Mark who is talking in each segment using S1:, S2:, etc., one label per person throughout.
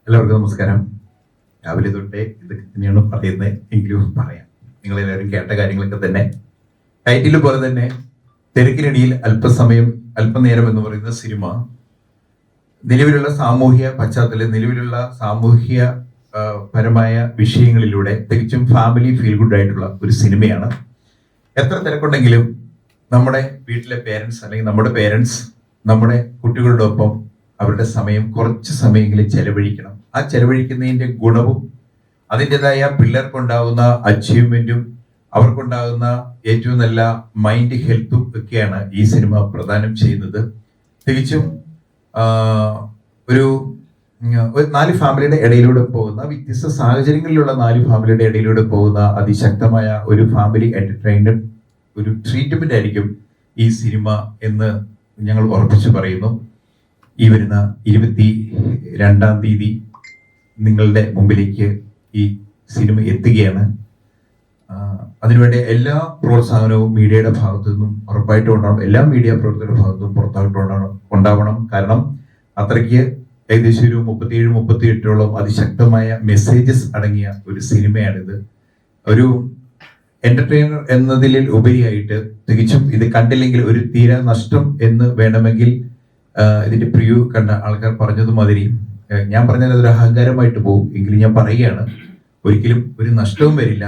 S1: എല്ലാവർക്കും നമസ്കാരം. രാവിലെ തൊട്ടേ ഇതൊക്കെ തന്നെയാണ് പറയുന്നത്, എങ്കിലും പറയാം. നിങ്ങളെല്ലാവരും കേട്ട കാര്യങ്ങളൊക്കെ തന്നെ. ടൈറ്റിൽ പോലെ തന്നെ തിരക്കിനിടയിൽ അല്പനേരം എന്ന് പറയുന്ന സിനിമ നിലവിലുള്ള സാമൂഹ്യ പശ്ചാത്തലം, നിലവിലുള്ള സാമൂഹ്യ പരമായ വിഷയങ്ങളിലൂടെ തികച്ചും ഫാമിലി ഫീൽ ഗുഡ് ആയിട്ടുള്ള ഒരു സിനിമയാണ്. എത്ര തിരക്കുണ്ടെങ്കിലും നമ്മുടെ വീട്ടിലെ പേരൻസ് അല്ലെങ്കിൽ നമ്മുടെ പേരൻസ് നമ്മുടെ കുട്ടികളുടെ ഒപ്പം അവരുടെ സമയം കുറച്ച് സമയങ്ങളിൽ ചെലവഴിക്കണം. ആ ചെലവഴിക്കുന്നതിന്റെ ഗുണവും അതിൻ്റെതായ പിള്ളേർക്കുണ്ടാകുന്ന അച്ചീവ്മെന്റും അവർക്കുണ്ടാകുന്ന ഏറ്റവും നല്ല മൈൻഡ് ഹെൽത്തും ഒക്കെയാണ് ഈ സിനിമ പ്രദാനം ചെയ്യുന്നത്. തികച്ചും ഒരു 4 ഫാമിലിയുടെ ഇടയിലൂടെ പോകുന്ന, വ്യത്യസ്ത സാഹചര്യങ്ങളിലുള്ള 4 ഫാമിലിയുടെ ഇടയിലൂടെ പോകുന്ന അതിശക്തമായ ഒരു ഫാമിലി എന്റർടൈൻമെന്റ്, ഒരു ട്രീറ്റ്മെന്റ് ആയിരിക്കും ഈ സിനിമ എന്ന് ഞങ്ങൾ ഉറപ്പിച്ചു പറയുന്നു. ഈ വരുന്ന 22-ാം തീയതി നിങ്ങളുടെ മുമ്പിലേക്ക് ഈ സിനിമ എത്തുകയാണ്. അതിനുവേണ്ടി എല്ലാ പ്രോത്സാഹനവും മീഡിയയുടെ ഭാഗത്തു നിന്നും ഉറപ്പായിട്ടും ഉണ്ടാവണം. എല്ലാ മീഡിയ പ്രവർത്തകരുടെ ഭാഗത്തു നിന്നും പുറത്തായിട്ട് ഉണ്ടാവണം. കാരണം അത്രയ്ക്ക് ഏകദേശം ഒരു 37-38ഓളം അതിശക്തമായ മെസ്സേജസ് അടങ്ങിയ ഒരു സിനിമയാണിത്. ഒരു എന്റർടൈനർ എന്നതിൽ ഉപരിയായിട്ട് തികച്ചും ഇത് കണ്ടില്ലെങ്കിൽ ഒരു തീരാ നഷ്ടം എന്ന് വേണമെങ്കിൽ ഇതിന്റെ പ്രിവ്യൂ കണ്ട ആൾക്കാർ പറഞ്ഞതുമാതിരി ഞാൻ പറഞ്ഞാൽ അതൊരു അഹങ്കാരമായിട്ട് പോകും. എങ്കിലും ഞാൻ പറയുകയാണ്, ഒരിക്കലും ഒരു നഷ്ടവും വരില്ല.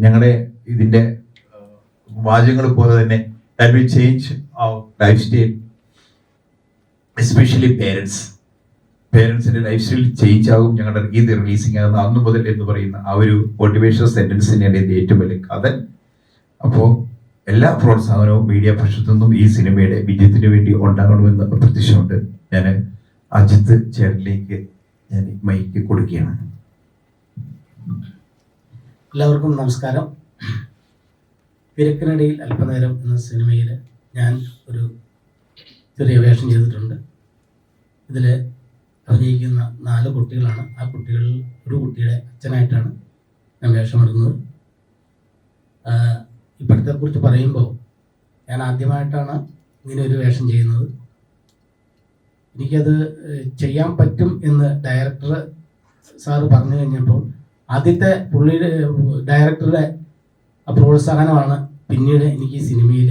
S1: ഞങ്ങളുടെ ഇതിന്റെ വാചകങ്ങൾ പോലെ തന്നെ that will change our lifestyle, especially പേരൻസിന്റെ ലൈഫ് സ്റ്റൈൽ ചേഞ്ച് ആകും ഞങ്ങളുടെ ഇത് റിലീസിങ് ആകുന്ന അന്നു മുതൽ എന്ന് പറയുന്ന ആ ഒരു മോട്ടിവേഷണൽ സെന്റൻസ് തന്നെയാണ് ഇതിന്റെ ഏറ്റവും വലിയ കഥ. അപ്പോൾ എല്ലാ പ്രോത്സാഹനവും മീഡിയ പക്ഷത്തു നിന്നും ഈ സിനിമയുടെ വിജയത്തിന് വേണ്ടി ഉണ്ടാകണമെന്ന് പ്രതീക്ഷയുണ്ട്. ഞാൻ അജിത്ത് ചേട്ടനിലേക്ക് ഞാൻ മൈക്ക് കൊടുക്കുകയാണ്.
S2: എല്ലാവർക്കും നമസ്കാരം. തിരക്കിനിടയിൽ അല്പനേരം എന്ന സിനിമയിൽ ഞാൻ ഒരു ചെറിയ വേഷം ചെയ്തിട്ടുണ്ട്. ഇതിൽ അഭിനയിക്കുന്ന 4 കുട്ടികളാണ്. ആ കുട്ടികളിൽ ഒരു കുട്ടിയുടെ അച്ഛനായിട്ടാണ് ഞാൻ വേഷമിടുന്നത്. ഈ പടത്തെക്കുറിച്ച് പറയുമ്പോൾ ഞാൻ ആദ്യമായിട്ടാണ് ഇങ്ങനെ ഒരു വേഷം ചെയ്യുന്നത്. എനിക്കത് ചെയ്യാൻ പറ്റും എന്ന് ഡയറക്ടർ സാറ് പറഞ്ഞു കഴിഞ്ഞപ്പോൾ ആദ്യത്തെ പുള്ളിയുടെ ഡയറക്ടറുടെ പ്രോത്സാഹനമാണ് പിന്നീട് എനിക്ക് ഈ സിനിമയിൽ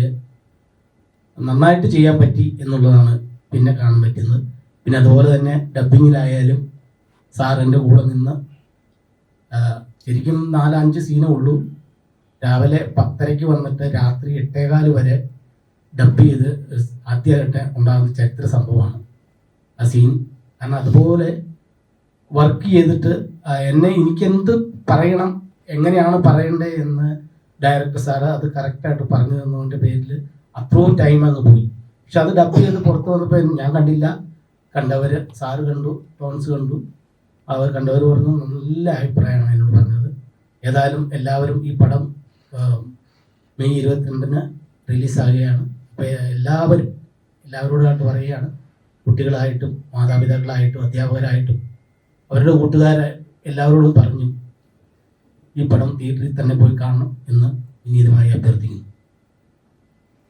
S2: നന്നായിട്ട് ചെയ്യാൻ പറ്റി എന്നുള്ളതാണ് പിന്നെ കാണാൻ പറ്റുന്നത്. പിന്നെ അതുപോലെ തന്നെ ഡബ്ബിങ്ങിലായാലും സാർ എൻ്റെ കൂടെ നിന്ന് ശരിക്കും 4-5 സീനേ ഉള്ളൂ. രാവിലെ 10:30 വന്നിട്ട് രാത്രി 8:15 വരെ ഡബ് ചെയ്ത് ആദ്യമായിട്ട് ഉണ്ടാകുന്ന ചരിത്ര സംഭവമാണ് ആ സീൻ. കാരണം അതുപോലെ വർക്ക് ചെയ്തിട്ട് എനിക്കെന്ത് പറയണം, എങ്ങനെയാണ് പറയേണ്ടത് എന്ന് ഡയറക്ടർ സാറ് അത് കറക്റ്റായിട്ട് പറഞ്ഞു തന്നതിൻ്റെ പേരിൽ അത്രയും ടൈം അങ്ങ് പോയി. പക്ഷെ അത് ഡബ് ചെയ്ത് പുറത്ത് വന്നപ്പോൾ ഞാൻ കണ്ടില്ല, കണ്ടവർ സാറ് കണ്ടു, ടോൺസ് കണ്ടു. അവർ കണ്ടവർ പറഞ്ഞു നല്ല അഭിപ്രായമാണ് എന്നോട് പറഞ്ഞത്. ഏതായാലും എല്ലാവരും ഈ പടം മെയ് 22-ന് റിലീസാകുകയാണ്. അപ്പോൾ എല്ലാവരോടായിട്ട് പറയുകയാണ്, കുട്ടികളായിട്ടും മാതാപിതാക്കളായിട്ടും അധ്യാപകരായിട്ടും അവരുടെ കൂട്ടുകാരെ എല്ലാവരോടും പറഞ്ഞു ഈ പടം തിയേറ്ററിൽ തന്നെ പോയി കാണണം എന്ന് വിനീതമായി അഭ്യർത്ഥിക്കുന്നു.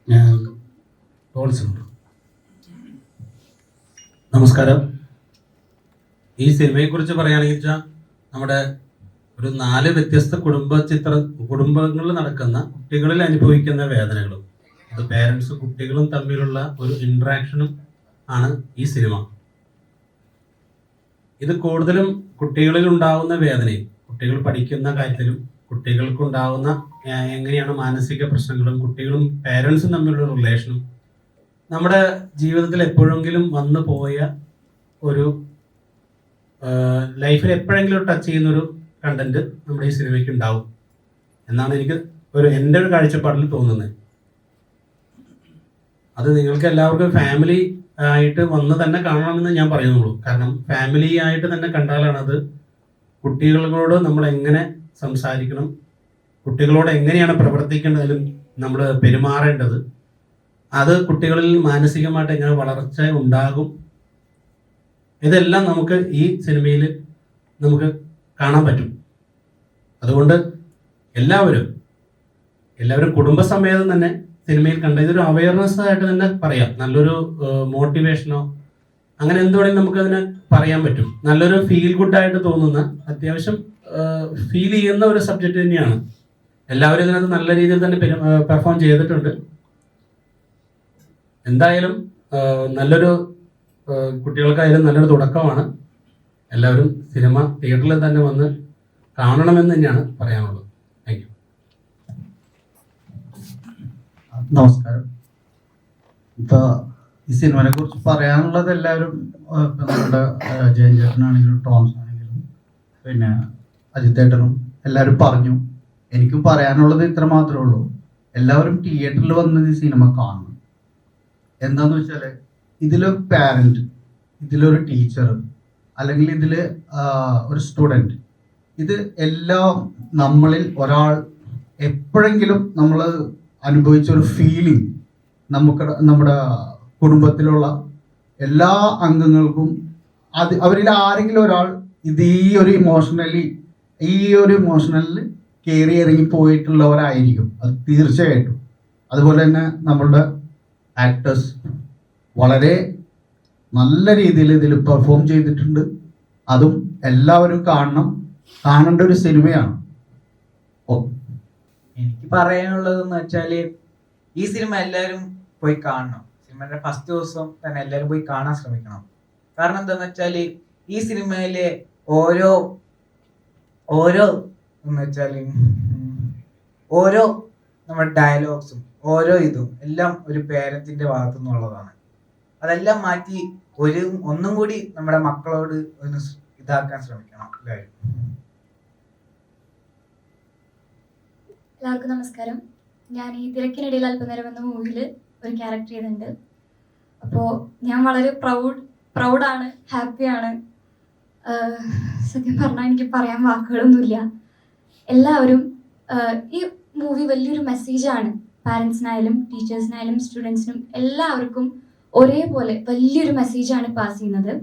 S2: ഞാൻ ടോൺസുണ്ട്.
S3: നമസ്കാരം. ഈ സിനിമയെക്കുറിച്ച് പറയുകയാണെങ്കിൽ വെച്ചാൽ നമ്മുടെ ഒരു 4 വ്യത്യസ്ത കുടുംബങ്ങളിൽ നടക്കുന്ന കുട്ടികളിൽ അനുഭവിക്കുന്ന വേദനകളും അത് പേരൻസും കുട്ടികളും തമ്മിലുള്ള ഒരു ഇന്ററാക്ഷനും ആണ് ഈ സിനിമ. ഇത് കൂടുതലും കുട്ടികളിൽ ഉണ്ടാവുന്ന വേദനയും കുട്ടികൾ പഠിക്കുന്ന കാര്യത്തിലും കുട്ടികൾക്കുണ്ടാവുന്ന എങ്ങനെയാണ് മാനസിക പ്രശ്നങ്ങളും കുട്ടികളും പേരൻസും തമ്മിലുള്ള റിലേഷനും നമ്മുടെ ജീവിതത്തിൽ എപ്പോഴെങ്കിലും വന്നു പോയ ഒരു ലൈഫിൽ എപ്പോഴെങ്കിലും ടച്ച് ചെയ്യുന്നൊരു കണ്ടന്റ് നമ്മുടെ ഈ സിനിമയ്ക്ക് ഉണ്ടാവും എന്നാണ് എനിക്ക് എൻ്റെ ഒരു കാഴ്ചപ്പാടിൽ തോന്നുന്നത്. അത് നിങ്ങൾക്ക് എല്ലാവർക്കും ഫാമിലി ആയിട്ട് വന്ന് തന്നെ കാണണമെന്ന് ഞാൻ പറയുന്നുള്ളൂ. കാരണം ഫാമിലി ആയിട്ട് തന്നെ കണ്ടാലാണ് അത് കുട്ടികളോട് നമ്മൾ എങ്ങനെ സംസാരിക്കണം, കുട്ടികളോട് എങ്ങനെയാണ് പ്രവർത്തിക്കേണ്ടതിലും നമ്മൾ പെരുമാറേണ്ടത്, അത് കുട്ടികളിൽ മാനസികമായിട്ട് എങ്ങനെ വളർച്ച ഉണ്ടാകും, ഇതെല്ലാം നമുക്ക് ഈ സിനിമയിൽ നമുക്ക് കാണാൻ പറ്റും. അതുകൊണ്ട് എല്ലാവരും കുടുംബസമേതം തന്നെ സിനിമയിൽ കണ്ട ഇതൊരു അവയർനെസ് ആയിട്ട് തന്നെ പറയാം. നല്ലൊരു മോട്ടിവേഷനോ അങ്ങനെ എന്തുവേണമെങ്കിലും നമുക്കതിനെ പറയാൻ പറ്റും. നല്ലൊരു ഫീൽ ഗുഡായിട്ട് തോന്നുന്ന, അത്യാവശ്യം ഫീൽ ചെയ്യുന്ന ഒരു സബ്ജക്റ്റ് തന്നെയാണ്. എല്ലാവരും ഇതിനകത്ത് നല്ല രീതിയിൽ തന്നെ പെർഫോം ചെയ്തിട്ടുണ്ട്. എന്തായാലും നല്ലൊരു കുട്ടികൾക്കായാലും നല്ലൊരു തുടക്കമാണ്. എല്ലാവരും സിനിമ തിയേറ്ററിൽ തന്നെ വന്ന് കാണണമെന്ന് തന്നെയാണ് പറയാനുള്ളത്. Thank you.
S4: നമസ്കാരം. ഇപ്പൊ ഈ സിനിമയെ കുറിച്ച് പറയാനുള്ളത് എല്ലാവരും നമ്മുടെ ജയൻ ചേട്ടനാണെങ്കിലും ടോംസ് ആണെങ്കിലും പിന്നെ അജിത്തേട്ടനും എല്ലാവരും പറഞ്ഞു. എനിക്കും പറയാനുള്ളത് ഇത്ര മാത്രമേ ഉള്ളൂ. എല്ലാവരും തിയേറ്ററിൽ വന്ന് ഈ സിനിമ കാണണം. എന്താന്ന് വെച്ചാല് ഇതിലൊരു പാരന്റ്, ഇതിലൊരു ടീച്ചർ, അല്ലെങ്കിൽ ഇതില് ഒരു സ്റ്റുഡൻറ്, ഇത് എല്ലാം നമ്മളിൽ ഒരാൾ എപ്പോഴെങ്കിലും നമ്മൾ അനുഭവിച്ച ഒരു ഫീലിംഗ് നമ്മുടെ കുടുംബത്തിലുള്ള എല്ലാ അംഗങ്ങൾക്കും അവരിൽ ആരെങ്കിലും ഒരാൾ ഈ ഒരു ഇമോഷണലിൽ കയറി ഇറങ്ങി പോയിട്ടുള്ളവരായിരിക്കും അത് തീർച്ചയായിട്ടും. അതുപോലെ തന്നെ നമ്മളുടെ ആക്ടേഴ്സ് വളരെ നല്ല രീതിയിൽ ഇതിൽ പെർഫോം ചെയ്തിട്ടുണ്ട്. അതും എല്ലാവരും കാണേണ്ട ഒരു സിനിമയാണ്.
S5: എനിക്ക് പറയാനുള്ളതെന്ന് വെച്ചാല് ഈ സിനിമ എല്ലാവരും പോയി കാണണം. സിനിമയുടെ ഫസ്റ്റ് ദിവസം തന്നെ എല്ലാവരും പോയി കാണാൻ ശ്രമിക്കണം. കാരണം എന്താന്ന് വെച്ചാല് ഈ സിനിമയിലെ ഓരോ എന്ന് വെച്ചാല് ഓരോ നമ്മുടെ ഡയലോഗ്സും ഓരോ ഇതും എല്ലാം ഒരു പേരന്റിന്റെ ഭാഗത്തു നിന്നുള്ളതാണ്. അതെല്ലാം മാറ്റി ഒന്നും കൂടി നമ്മുടെ മക്കളോട് ഒന്ന് ഇതാക്കാൻ ശ്രമിക്കണം എല്ലാവരും.
S6: എല്ലാവർക്കും നമസ്കാരം. ഞാൻ ഈ തിരക്കിനിടയിൽ അല്പനേരം എന്ന മൂവിയിൽ ഒരു ക്യാരക്ടർ ചെയ്തിട്ടുണ്ട്. അപ്പോൾ ഞാൻ വളരെ പ്രൗഡാണ്, ഹാപ്പിയാണ്. സത്യം പറഞ്ഞാൽ എനിക്ക് പറയാൻ വാക്കുകളൊന്നുമില്ല. എല്ലാവരും ഈ മൂവി വലിയൊരു മെസ്സേജാണ്. പാരൻസിനായാലും ടീച്ചേഴ്സിനായാലും സ്റ്റുഡൻസിനും എല്ലാവർക്കും ഒരേപോലെ വലിയൊരു മെസ്സേജാണ് പാസ് ചെയ്യുന്നത്.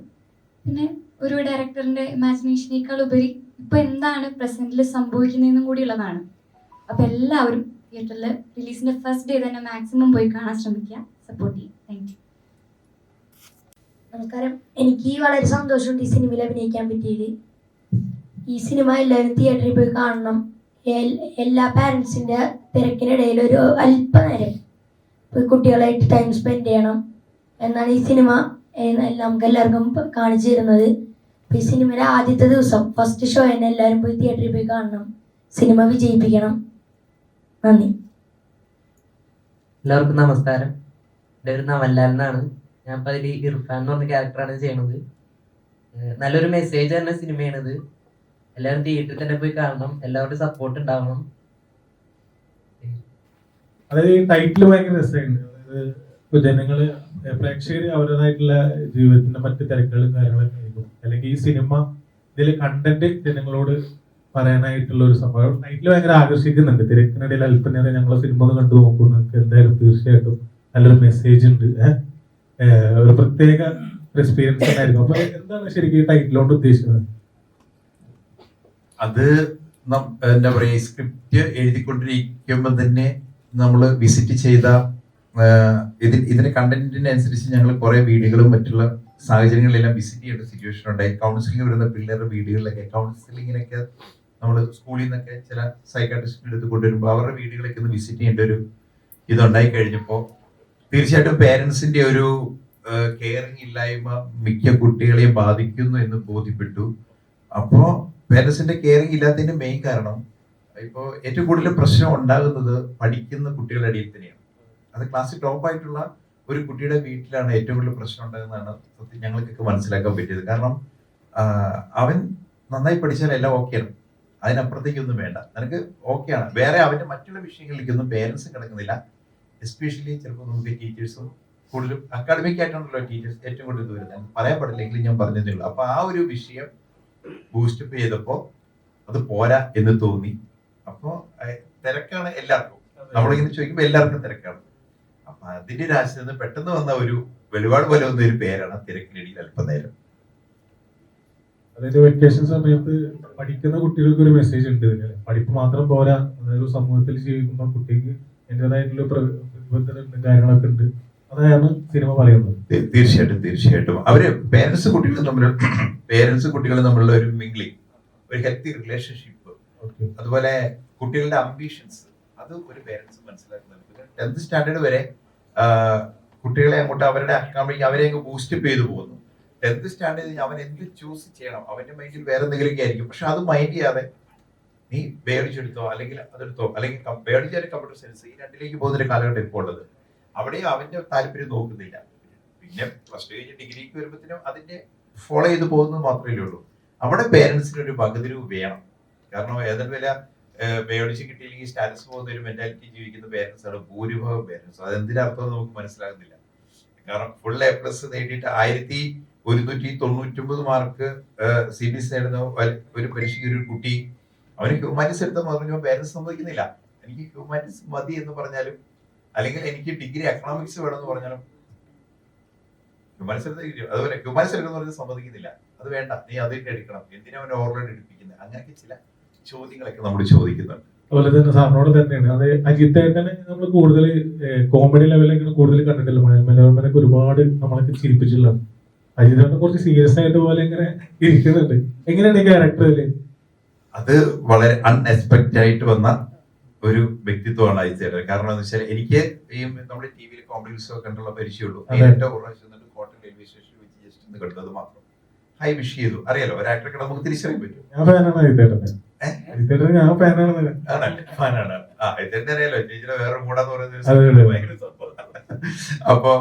S6: പിന്നെ ഒരു ഡയറക്ടറിൻ്റെ ഇമാജിനേഷനേക്കാൾ ഉപരി ഇപ്പോൾ എന്താണ് പ്രസൻറ്റിൽ സംഭവിക്കുന്നതെന്നും കൂടിയുള്ളതാണ്. അപ്പോൾ എല്ലാവരും തിയേറ്ററിൽ റിലീസിൻ്റെ ഫസ്റ്റ് ഡേ തന്നെ മാക്സിമം പോയി കാണാൻ ശ്രമിക്കുക, സപ്പോർട്ട് ചെയ്യും. Thank you.
S7: നമസ്കാരം. എനിക്ക് വളരെ സന്തോഷമുണ്ട് ഈ സിനിമയിൽ അഭിനയിക്കാൻ പറ്റിയത്. ഈ സിനിമ എല്ലാവരും തിയേറ്ററിൽ പോയി കാണണം. എല്ലാ പാരൻസിൻ്റെ തിരക്കിനിടയിൽ ഒരു അല്പനേരം പോയി കുട്ടികളായിട്ട് ടൈം സ്പെൻഡ് ചെയ്യണം എന്നാണ് ഈ സിനിമ നമുക്ക് എല്ലാവർക്കും കാണിച്ചു തരുന്നത്. ഈ സിനിമയുടെ ആദ്യത്തെ ദിവസം ഫസ്റ്റ് ഷോ തന്നെ എല്ലാവരും പോയി തിയേറ്ററിൽ പോയി കാണണം. സിനിമ വിജയിപ്പിക്കണം. നന്ദി.
S8: എല്ലാവർക്കും നമസ്കാരം. എൻ്റെ ഒരു നവൻലാൽ എന്നാണ്. ഞാൻ ഇപ്പോൾ അതിൽ ഇർഫാൻ എന്ന് പറഞ്ഞ ക്യാരക്ടറാണ് ചെയ്യണത്. നല്ലൊരു മെസ്സേജ് തന്നെ സിനിമയാണിത്. എല്ലാവരും തിയേറ്ററിൽ തന്നെ പോയി കാണണം. എല്ലാവരുടെയും സപ്പോർട്ട് ഉണ്ടാവണം.
S9: അതായത് ഈ ടൈറ്റിൽ ഭയങ്കര രസമുണ്ട്. അതായത് ഇപ്പോൾ ജനങ്ങള് പ്രേക്ഷകർ അവരുടേതായിട്ടുള്ള ജീവിതത്തിന്റെ മറ്റു തിരക്കുകളും കാര്യങ്ങളൊക്കെ ആയിരിക്കും. അല്ലെങ്കിൽ ഈ സിനിമ ഇതിലെ കണ്ടന്റ് ജനങ്ങളോട് പറയാനായിട്ടുള്ള ഒരു സംഭവം ടൈറ്റിൽ ഭയങ്കര ആകർഷിക്കുന്നുണ്ട്. തിരക്കിനിടയിൽ അല്പനേരം ഞങ്ങളെ സിനിമ ഒന്ന് കണ്ടു നോക്കും. നിങ്ങൾക്ക് എന്തായാലും തീർച്ചയായിട്ടും നല്ലൊരു മെസ്സേജ് ഉണ്ട്. ഒരു പ്രത്യേക എക്സ്പീരിയൻസ് തന്നെയായിരിക്കും. അപ്പൊ എന്താണ് ശരിക്കും ഈ ടൈറ്റിലോട്ട് ഉദ്ദേശിക്കുന്നത്?
S1: അത് എന്താ പറയാ, സ്ക്രിപ്റ്റ് എഴുതിക്കൊണ്ടിരിക്കുമ്പോൾ തന്നെ നമ്മൾ വിസിറ്റ് ചെയ്ത ഇതിന്റെ കണ്ടന്റിനനുസരിച്ച് ഞങ്ങൾ കുറെ വീടുകളും മറ്റുള്ള സാഹചര്യങ്ങളിലെല്ലാം വിസിറ്റ് ചെയ്യേണ്ട സിറ്റുവേഷൻ ഉണ്ടായി. കൗൺസിലിംഗ് വരുന്ന പിള്ളേരുടെ വീടുകളിലൊക്കെ കൗൺസിലിങ്ങിനൊക്കെ നമ്മൾ സ്കൂളിൽ നിന്നൊക്കെ ചില സൈക്കാട്രിസ്റ്റിന്റെ അടുത്ത് കൊണ്ടുവരുമ്പോൾ അവരുടെ വീടുകളൊക്കെ ഒന്ന് വിസിറ്റ് ചെയ്യേണ്ട ഒരു ഇതുണ്ടായി കഴിഞ്ഞപ്പോൾ തീർച്ചയായിട്ടും പേരൻസിന്റെ ഒരു കെയറിങ് ഇല്ലായ്മ മിക്ക കുട്ടികളെയും ബാധിക്കുന്നു എന്ന് ബോധ്യപ്പെട്ടു. അപ്പോൾ പേരൻസിന്റെ കെയറിങ് ഇല്ലാത്തതിന്റെ മെയിൻ കാരണം ഇപ്പോൾ ഏറ്റവും കൂടുതൽ പ്രശ്നം ഉണ്ടാകുന്നത് പഠിക്കുന്ന കുട്ടികളുടെ ഇടയിൽ തന്നെയാണ്. അത് ക്ലാസ്സിൽ ടോപ്പ് ആയിട്ടുള്ള ഒരു കുട്ടിയുടെ വീട്ടിലാണ് ഏറ്റവും കൂടുതൽ പ്രശ്നം ഉണ്ടാകുന്നതാണ് സത്യം ഞങ്ങൾക്കൊക്കെ മനസ്സിലാക്കാൻ പറ്റിയത്. കാരണം അവൻ നന്നായി പഠിച്ചാൽ എല്ലാം ഓക്കെയാണ്, അതിനപ്പുറത്തേക്കൊന്നും വേണ്ട, നിനക്ക് ഓക്കെയാണ്, വേറെ അവന്റെ മറ്റുള്ള വിഷയങ്ങളിലേക്കൊന്നും പേരൻസ് കിടക്കുന്നില്ല. എസ്പെഷ്യലി ചിലപ്പോൾ നമുക്ക് ടീച്ചേഴ്സും കൂടുതലും അക്കാഡമിക് ആയിട്ടുണ്ടല്ലോ ടീച്ചേഴ്സ് ഏറ്റവും കൂടുതൽ ഇത് വരുന്നത്, പറയാൻ പാടില്ലെങ്കിലും ഞാൻ പറഞ്ഞതേ ഉള്ളൂ. അപ്പൊ ആ ഒരു വിഷയം ബൂസ്റ്റപ്പ് ചെയ്തപ്പോ അത് പോരാ എന്ന് തോന്നി. അപ്പോ തിരക്കാണ് എല്ലാവർക്കും, നമ്മളിങ്ങനെ ചോദിക്കുമ്പോൾ എല്ലാവർക്കും തിരക്കാണ്. അപ്പൊ അതിന്റെ രാജ്യത്ത് നിന്ന് പെട്ടെന്ന് വന്ന ഒരു വെളിപാട് പോലെ വന്ന ഒരു പേരാണ് തിരക്കിനിടയിൽ അല്പനേരം.
S9: അതായത് വെക്കേഷൻ സമയത്ത് പഠിക്കുന്ന കുട്ടികൾക്ക് ഒരു മെസ്സേജ് ഉണ്ട്. പഠിപ്പ് മാത്രം പോരാ, അതായത് സമൂഹത്തിൽ ജീവിക്കുമ്പോൾ കുട്ടിക്ക് അതിൻ്റെതായിട്ടുള്ള പ്രതിബദ്ധതയുണ്ട്, കാര്യങ്ങളൊക്കെ ഉണ്ട്. അതാണ് സിനിമ പറയുന്നത്.
S1: തീർച്ചയായിട്ടും അവര് പേരൻസ് കുട്ടികളും തമ്മിലുള്ള ഒരു മിംഗ്ലിംഗ്, ഒരു ഹെൽത്തി റിലേഷൻഷിപ്പ്, അതുപോലെ കുട്ടികളുടെ അംബിഷൻസ്, അത് ഒരു പേരൻസ് മനസ്സിലാക്കുന്നുണ്ട്. 10th സ്റ്റാൻഡേർഡ് വരെ കുട്ടികളെ അങ്ങോട്ട് അവരുടെ അക്കാഡമിക് അവരെ അങ്ങ് ബൂസ്റ്റപ്പ് ചെയ്തു പോകുന്നു. 10th സ്റ്റാൻഡേർഡ് അവൻ എന്ത് ചൂസ് ചെയ്യണം, അവന്റെ മൈൻഡിൽ വേറെ എന്തെങ്കിലുമൊക്കെ ആയിരിക്കും. പക്ഷെ അത് മൈൻഡ് ചെയ്യാതെ നീ ബയോളജിയെടുത്തോ അല്ലെങ്കിൽ അതെടുത്തോ, അല്ലെങ്കിൽ ബയോളജി അല്ലെങ്കിൽ കമ്പ്യൂട്ടർ സയൻസ്, ഈ രണ്ടിലേക്ക് പോകുന്നൊരു കാലഘട്ടം ഇപ്പോൾ ഉള്ളത്. അവിടെയും അവന്റെ താല്പര്യം നോക്കുന്നില്ല. പിന്നെ പ്ലസ് ടു കഴിഞ്ഞ് ഡിഗ്രിക്ക് വരുമ്പോഴത്തേനും അതിന്റെ ഫോളോ ചെയ്ത് പോകുന്നത് മാത്രമേ ഉള്ളൂ. അവിടെ പേരൻസിന് ഒരു പകുതിരിവ് വേണം. കാരണം ഏതൊരു വില ബയോളജി കിട്ടിയില്ലെങ്കിൽ സ്റ്റാറ്റസ് പോകുന്ന ഒരു മെന്റാലിറ്റി ജീവിക്കുന്ന പേരൻസ് ആണ് ഭൂരിഭാഗം പേരൻസ്. അതെന്തിനർത്ഥം നമുക്ക് മനസ്സിലാകുന്നില്ല. കാരണം ഫുൾ A+ നേടിയിട്ട് 1199 മാർക്ക് CBSE നേടുന്ന ഒരു പരീക്ഷയ്ക്ക് ഒരു കുട്ടി അവന് ഹ്യൂമാനിറ്റീസ് എടുത്താൽ പറഞ്ഞു പേരൻസ് സമ്മതിക്കുന്നില്ല. എനിക്ക് ഹ്യൂമാനിറ്റീസ് മതി എന്ന് പറഞ്ഞാലും, അല്ലെങ്കിൽ എനിക്ക് ഡിഗ്രി എക്കണോമിക്സ് വേണമെന്ന് പറഞ്ഞാലും ഹ്യൂമാനിറ്റീസ് എടുത്ത അതുപോലെ ഹ്യൂമാനിറ്റീസ് എടുക്കുന്ന പറഞ്ഞാൽ സമ്മതിക്കുന്നില്ല. അത് വേണ്ട, നീ അതിന്റെ എടുക്കണം, എന്തിനാ അവനെ ഓവർലോഡ് എടുപ്പിക്കുന്നത്, അങ്ങനെയൊക്കെ ചില ചോദ്യങ്ങളൊക്കെ നമ്മൾ ചോദിക്കുന്നുണ്ട്.
S9: അതുപോലെ തന്നെ സാറിനോട് തന്നെയാണ് അത് അജിത്തേട്ടനെ നമ്മൾ കൂടുതൽ കോമഡി ലെവലിലേക്ക് കൂടുതൽ കണ്ടിട്ടില്ല. മനോരമനൊക്കെ ഒരുപാട് നമ്മളൊക്കെ ചിരിപ്പിച്ചിട്ടുള്ള അജിത്തേട്ടനെ കുറച്ച് സീരിയസ് ആയിട്ട് പോലെ ഇങ്ങനെ ഇരിക്കുന്നുണ്ട്. എങ്ങനെയാണ് ഈ ക്യാരക്ടറില്?
S1: അത് വളരെ അൺഎക്സ്പെക്റ്റഡ് ആയിട്ട് വന്ന ഒരു വ്യക്തിത്വമാണ് അജിത്തേട്ടൻ. കാരണം എന്ന് വെച്ചാൽ എനിക്ക് ഈ നമ്മുടെ TV-യിൽ കോമഡി ഉത്സവം കണ്ടുള്ള പരിചയമുള്ളൂ. നേരിട്ട് പ്രാവശ്യം കോട്ടയം റെയിൽവേ സ്റ്റേഷനിൽ വെച്ച് ജസ്റ്റ് ഒന്ന് കണ്ടത് മാത്രം. ഹൈ വിഷ് ചെയ്തു. അറിയാലോ, ഒരു ആക്ടറെ നമുക്ക് തിരിച്ചറിയാൻ പറ്റും.
S9: ഞാൻ ഫാനാണ് അജിത്തേട്ടനെ. ഞാൻ ഫാനാണ്.
S1: ഫാനാണ്. അജിത്തേട്ടൻ അറിയാലോ, ചേച്ചിയുടെ വേറെ മൂടാന്ന് പറയുന്നത് ഭയങ്കര സംഭവം. അപ്പൊ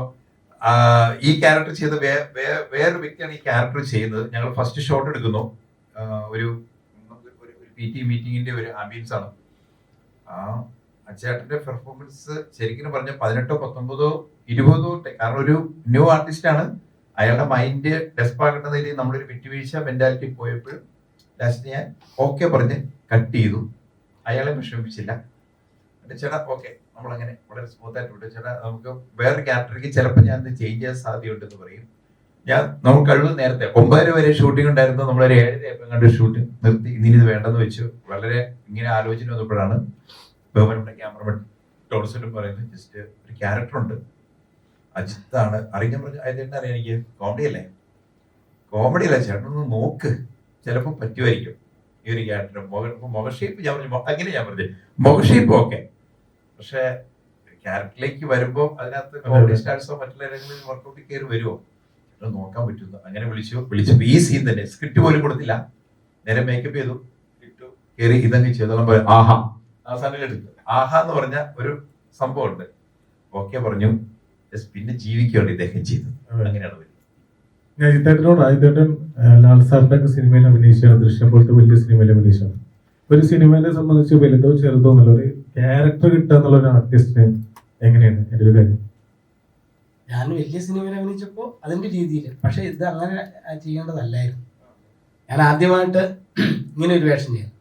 S1: ഈ ക്യാരക്ടർ ചെയ്ത വേറൊരു വ്യക്തിയാണ് ഈ ക്യാരക്ടർ ചെയ്യുന്നത്. ഞങ്ങൾ ഫസ്റ്റ് ഷോട്ട് എടുക്കുന്നു. ഒരു PT മീറ്റിംഗിന്റെ ഒരു ആംബിയൻസ് ആണ്. അച്ചേട്ടന്റെ പെർഫോമൻസ് ശരിക്കും പറഞ്ഞ 18, 19, 20, കാരണം ഒരു ന്യൂ ആർട്ടിസ്റ്റ് ആണ്. അയാളുടെ മൈൻഡ് ഡെസ്പ് ആകേണ്ടതിൽ നമ്മളൊരു വിട്ടുവീഴ്ച മെന്റാലിറ്റി പോയപ്പോൾ ലാസ്റ്റ് ഞാൻ ഓക്കെ പറഞ്ഞ് കട്ട് ചെയ്തു. അയാളെ വിഷമിപ്പിച്ചില്ല. ചേട്ടാ ഓക്കെ, നമ്മളങ്ങനെ വളരെ സ്മൂത്ത് ആയിട്ട് വിട്ടു. ചേട്ടാ നമുക്ക് വേറൊരു ക്യാരക്ടർക്ക് ചിലപ്പോൾ ഞാൻ ചേഞ്ച് ചെയ്യാൻ സാധ്യതയുണ്ടെന്ന് പറയും. നമുക്ക് കഴിവ് നേരത്തെ 9 വരെ ഷൂട്ടിംഗ് ഉണ്ടായിരുന്നു. നമ്മളൊരു 7 കണ്ട് ഷൂട്ടിംഗ് നിർത്തി. ഇനി ഇത് വേണ്ടെന്ന് വെച്ചു. വളരെ ഇങ്ങനെ ആലോചന വന്നപ്പോഴാണ് ബഹുമാനപ്പെട്ട ക്യാമറമാൻ ടോൾസനും പറയുന്നത് ജസ്റ്റ് ഒരു ക്യാരക്ടർ ഉണ്ട്, അജിത്താണ് അറിയാൻ പറഞ്ഞു. അജിത്തേട്ടൻ അറിയാം, എനിക്ക് കോമഡി അല്ലേ, കോമഡി അല്ല ചേട്ടൻ ഒന്ന് നോക്ക്, ചിലപ്പോൾ പറ്റുമായിരിക്കും ഈ ഒരു ക്യാരക്ടർ. മുഖഷേപ്പ് ഞാൻ പറഞ്ഞു, അങ്ങനെ ഞാൻ പറഞ്ഞു മുഖഷേപ്പ് ഓക്കെ, പക്ഷെ ക്യാരക്ടറിലേക്ക് വരുമ്പോൾ അതിനകത്ത് കോമഡി സ്റ്റാർസോ മറ്റുള്ള ഏതെങ്കിലും വർക്കൗട്ട് കയറി വരുമോ നോക്കാൻ പറ്റുന്നു. അങ്ങനെ വിളിച്ചപ്പോൾ ഈ സീൻ തന്നെ സ്ക്രിപ്റ്റ് പോലും കൊടുത്തില്ല, നേരെ മേക്കപ്പ് ചെയ്തു, ഇട്ടു, കയറി ഇതങ്ങ് ചെയ്തോളം പോലെ ആഹാ അവസാനം എടുത്തു. ആഹാ എന്ന് പറഞ്ഞ ഒരു സംഭവം ഉണ്ട്. ഓക്കെ പറഞ്ഞു, പിന്നെ ജീവിക്കുകയാണ് ഇദ്ദേഹം ചെയ്തത്. അങ്ങനെയാണ്
S9: അജിത്തേട്ടൻ ലാൽ സാറിന്റെ ഒക്കെ സിനിമയിൽ അഭിനയിച്ചാണ്. ദൃശ്യം പോലത്തെ വലിയ സിനിമയിൽ അഭിനയിച്ചാണ്. ഒരു സിനിമയെ സംബന്ധിച്ച് വലുതോ ചെറുതോ എന്നുള്ള ഒരു ക്യാരക്ടർ കിട്ടുക എന്നുള്ള ഒരു ആർട്ടിസ്റ്റിന് എങ്ങനെയാണ് എൻ്റെ ഒരു കാര്യം?
S2: ഞാൻ വലിയ സിനിമയിൽ അഭിനയിച്ചപ്പോൾ അതിൻ്റെ രീതിയിൽ, പക്ഷെ ഇത് അങ്ങനെ ചെയ്യേണ്ടതല്ലായിരുന്നു. ഞാൻ ആദ്യമായിട്ട് ഇങ്ങനെ ഒരു വേഷം ചെയ്തു,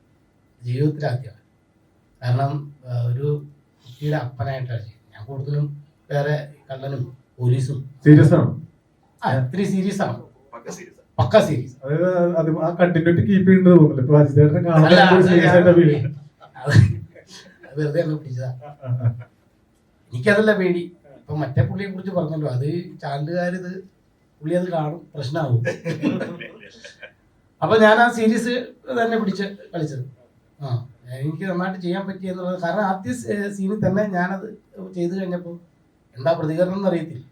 S2: ജീവിതത്തിൽ ആദ്യമാണ്. കാരണം ഒരു കുട്ടിയുടെ അപ്പനായിട്ടാണ് ചെയ്യുന്നത്. ഞാൻ കൂടുതലും വേറെ കള്ളനും പോലീസും
S9: സീരിയസ് ആണ്,
S2: ഇത്തിരി സീരിയസ് ആണ്, പക്ക സീരിയസ്.
S9: അതായത് ആ കണ്ടിന്യൂറ്റി കീപ്പ് ചെയ്യേണ്ടത് തോന്നില്ല. ഇപ്പൊ അജിത്തേട്ടനെ കാണാൻ സീരിയസ് ആയിട്ട്
S2: വെറുതെ അങ്ങ് പിടിച്ചതാ. എനിക്കതല്ല പേടി. ഇപ്പൊ മറ്റേ പുള്ളിയെ കുറിച്ച് പറഞ്ഞല്ലോ, അത് ചാനലുകാരിത് പുള്ളി അത് കാണും, പ്രശ്നമാകും. അപ്പൊ ഞാൻ ആ സീരീസ് തന്നെ പിടിച്ച് കളിച്ചത്. എനിക്ക് നന്നായിട്ട് ചെയ്യാൻ പറ്റിയെന്നുള്ളത്. കാരണം ആദ്യ സീനിൽ തന്നെ ഞാനത് ചെയ്തു കഴിഞ്ഞപ്പോൾ എന്താ പ്രതികരണം എന്ന് അറിയത്തില്ല.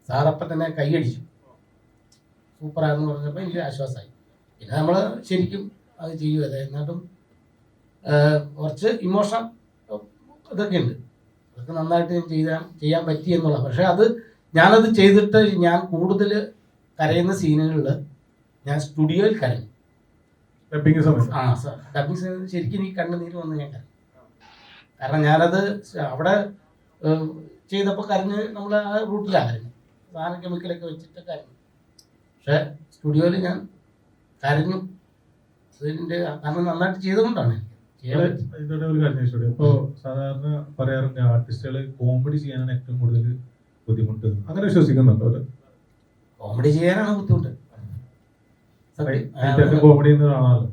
S2: സാറപ്പം തന്നെ കൈയടിച്ചു, സൂപ്പറാണെന്ന് പറഞ്ഞപ്പോൾ എനിക്ക് ആശ്വാസമായി. പിന്നെ നമ്മൾ ശരിക്കും അത് ചെയ്യും. അതെ, എന്നിട്ടും കുറച്ച് ഇമോഷൻ ഇതൊക്കെ ഉണ്ട്, അതൊക്കെ നന്നായിട്ട് ചെയ്യാൻ പറ്റി എന്നുള്ളത്. പക്ഷെ അത് ഞാനത് ചെയ്തിട്ട് ഞാൻ കൂടുതൽ കരയുന്ന സീനുകളിൽ ഞാൻ സ്റ്റുഡിയോയിൽ കരഞ്ഞു. ഡബിങ് സമയത്ത് ശരിക്കും എനിക്ക് കണ്ണുനീര് വന്ന് ഞാൻ കരഞ്ഞു. കാരണം ഞാനത് അവിടെ ചെയ്തപ്പോൾ കരഞ്ഞ് നമ്മൾ ആ റൂട്ടിലാണ് കരഞ്ഞു, സാധനം കെമിക്കലൊക്കെ വെച്ചിട്ട് കരഞ്ഞു. പക്ഷെ സ്റ്റുഡിയോയിൽ ഞാൻ കരഞ്ഞു. അതിൻ്റെ കാരണം നന്നായിട്ട് ചെയ്തുകൊണ്ടാണ്
S9: ഇതോടെ ഒരു കാര്യം ചോദിച്ചോട്ടെ. ഇപ്പോ സാധാരണ പറയാറുണ്ട് ആർട്ടിസ്റ്റുകൾ കോമഡി ചെയ്യാനാണ് ഏറ്റവും കൂടുതൽ ബുദ്ധിമുട്ട്. അങ്ങനെ വിശ്വസിക്കുന്നുണ്ടോ?
S2: കോമഡി ചെയ്യാനാണ് ബുദ്ധിമുട്ട്.
S9: കോമഡി ചെയ്യുന്ന ഒരാളാണല്ലോ,